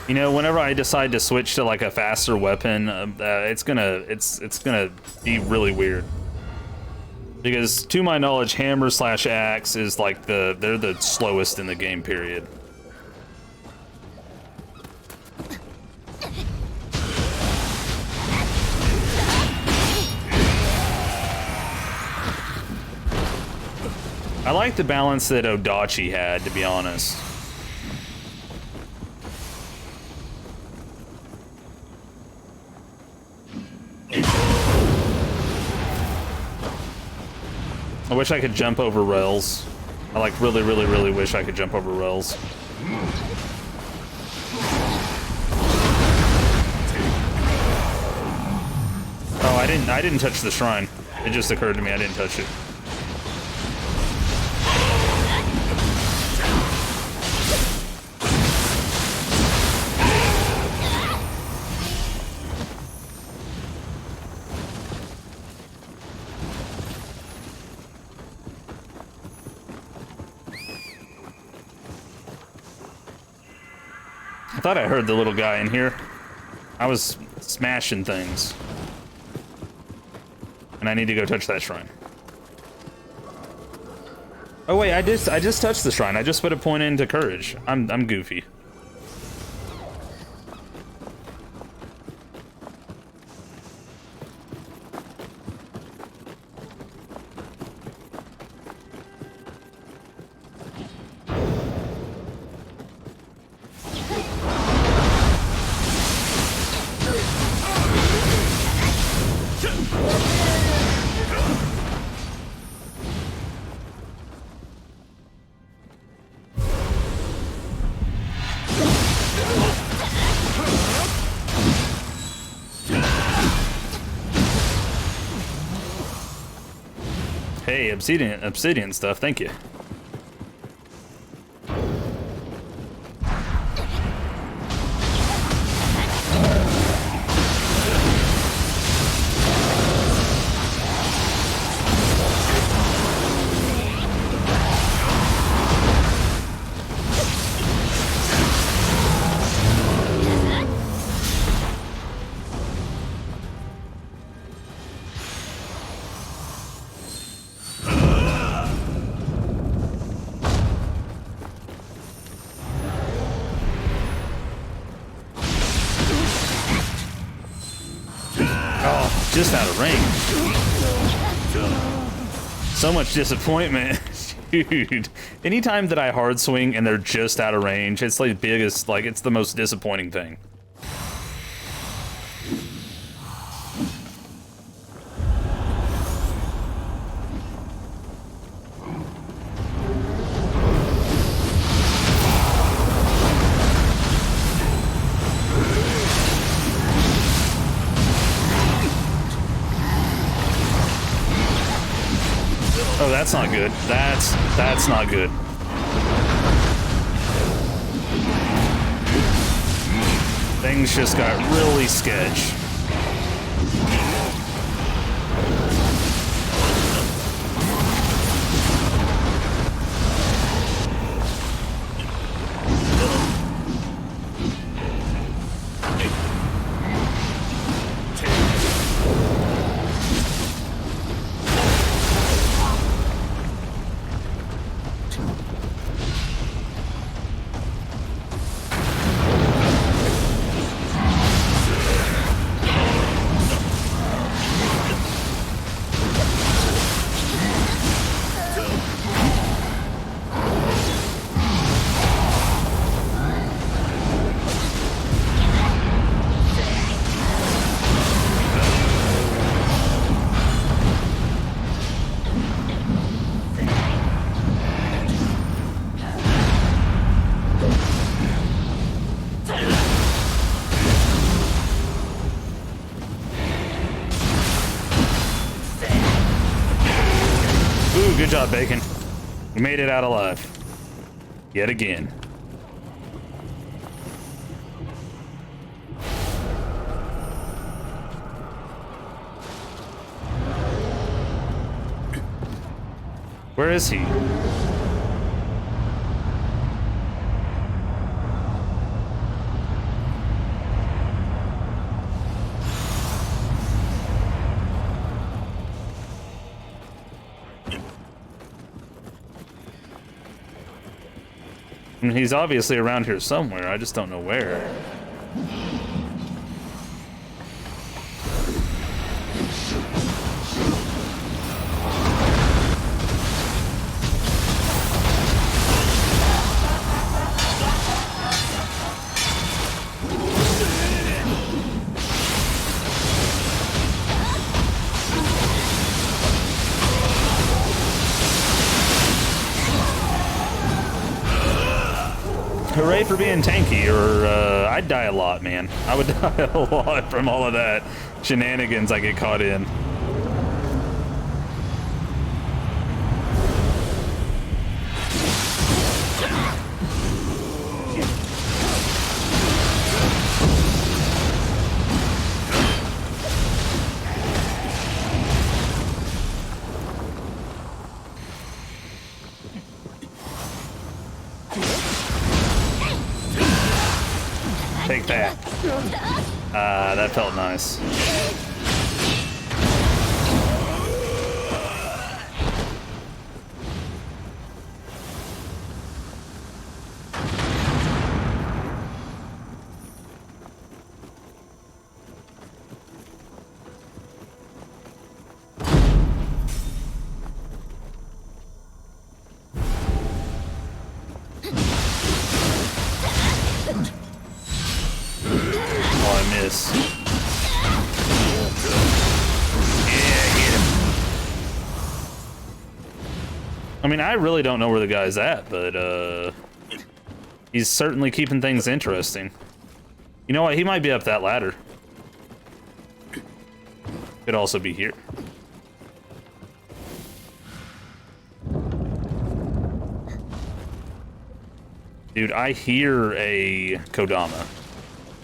You know, whenever I decide to switch to like a faster weapon, it's gonna be really weird. Because to my knowledge, hammer slash axe is like they're the slowest in the game, period. I like the balance that Odachi had, to be honest. I wish I could jump over rails. I like really wish I could jump over rails. Oh, I didn't touch the shrine. It just occurred to me I didn't touch it. I thought I heard the little guy in here. I was smashing things. And I need to go touch that shrine. Oh wait, I just touched the shrine. I just put a point into courage. I'm goofy. Hey, obsidian stuff, thank you. Just out of range. So much disappointment. Dude, anytime that I hard swing and they're just out of range, it's like biggest, like it's the most disappointing thing. Oh, that's not good. That's not good. Things just got really sketch. Good job, Bacon. You made it out alive. Yet again. Where is he? I mean, he's obviously around here somewhere. I just don't know where. Hooray for being tanky, or I'd die a lot, man. I would die a lot from all of that shenanigans I get caught in. Take that. That felt nice. Miss. Yeah, get him. I mean, I really don't know where the guy's at, but he's certainly keeping things interesting. You know what? He might be up that ladder. Could also be here. Dude, I hear a Kodama.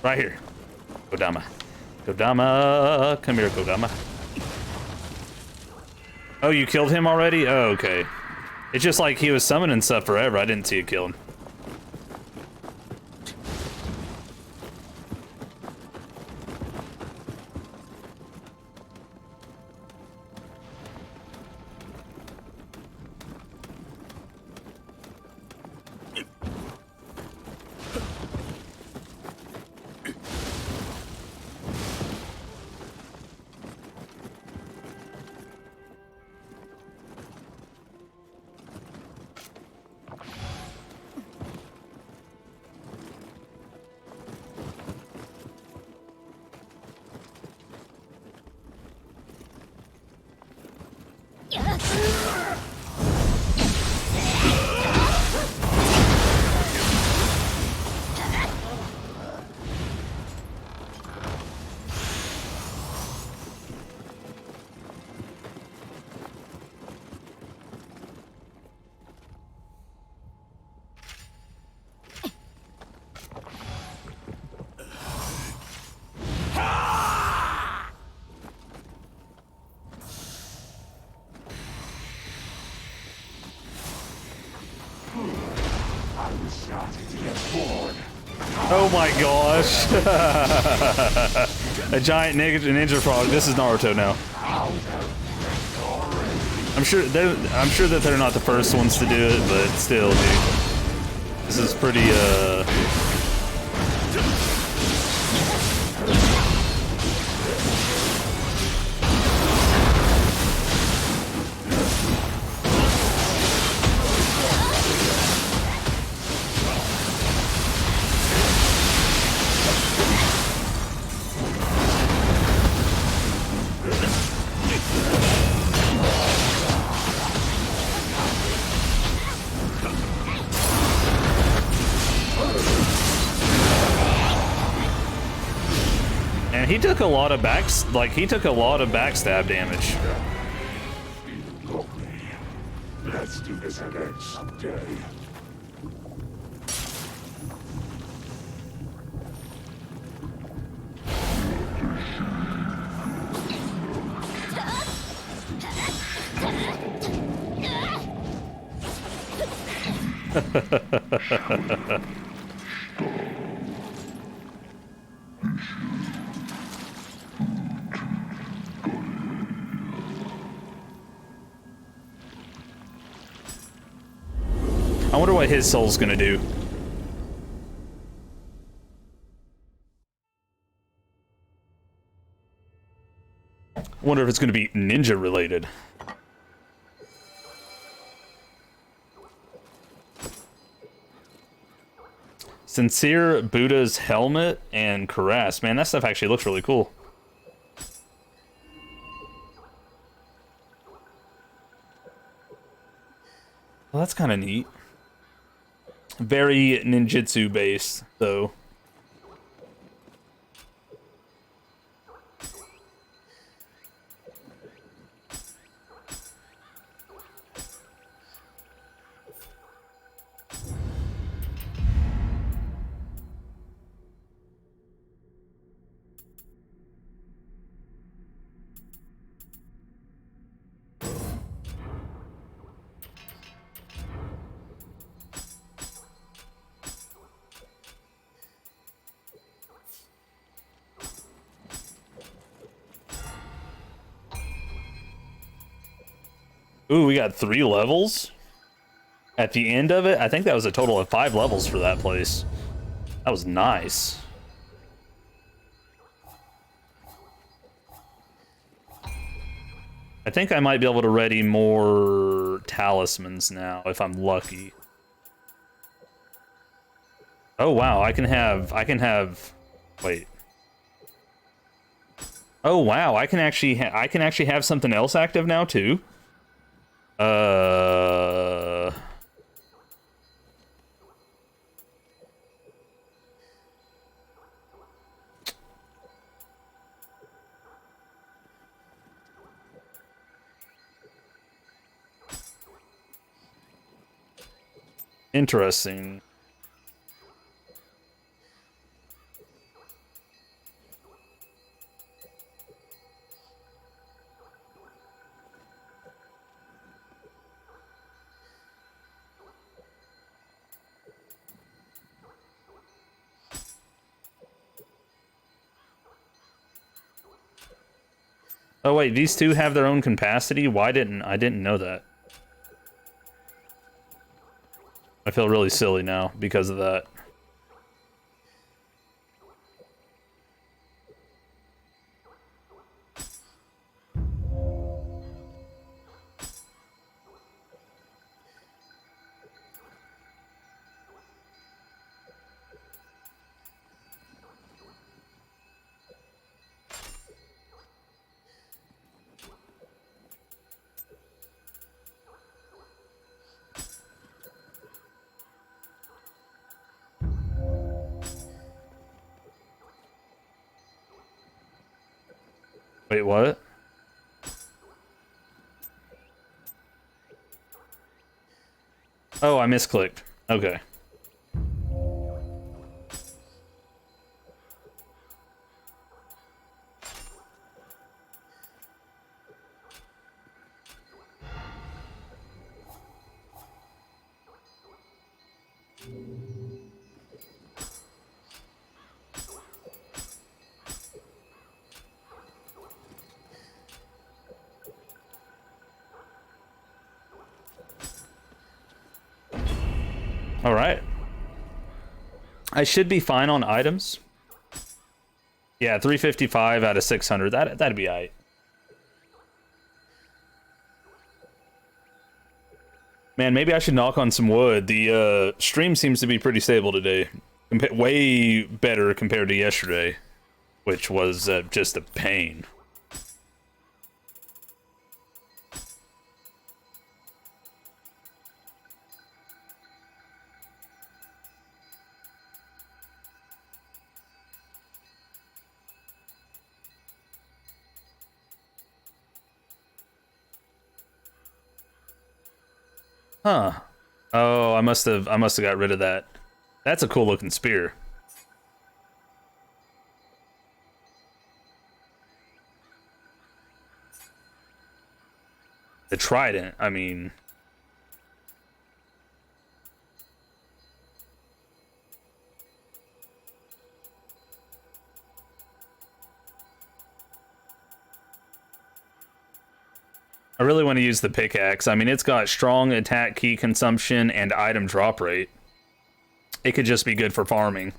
Right here. Kodama. Kodama. Come here, Kodama. Oh, you killed him already? Oh, okay. It's just like he was summoning stuff forever. I didn't see it kill him. Oh my gosh. A giant ninja frog. This is Naruto now. I'm sure that they're not the first ones to do it, but still, dude. This is pretty And he took a lot of backstab damage. Let's do this again someday. I wonder what his soul's gonna do. Wonder if it's going to be ninja related. Sincere Buddha's helmet and caress. Man, that stuff actually looks really cool. Well, that's kind of neat. Very ninjutsu based, though. Ooh, we got 3 levels at the end of it. I think that was a total of 5 levels for that place. That was nice. I think I might be able to ready more talismans now if I'm lucky. Oh wow, I can have wait. Oh wow, I can actually have something else active now too. Interesting. Oh wait, these two have their own capacity? Why didn't I didn't know that? I feel really silly now because of that. Wait, what? Oh, I misclicked. Okay. All right. I should be fine on items. Yeah, 355 out of 600. That'd be aight. Man, maybe I should knock on some wood. The stream seems to be pretty stable today. Way better compared to yesterday, which was just a pain. Huh. Oh, I must have got rid of that. That's a cool looking spear. The trident, I mean. I really want to use the pickaxe. I mean, it's got strong attack key consumption and item drop rate. It could just be good for farming.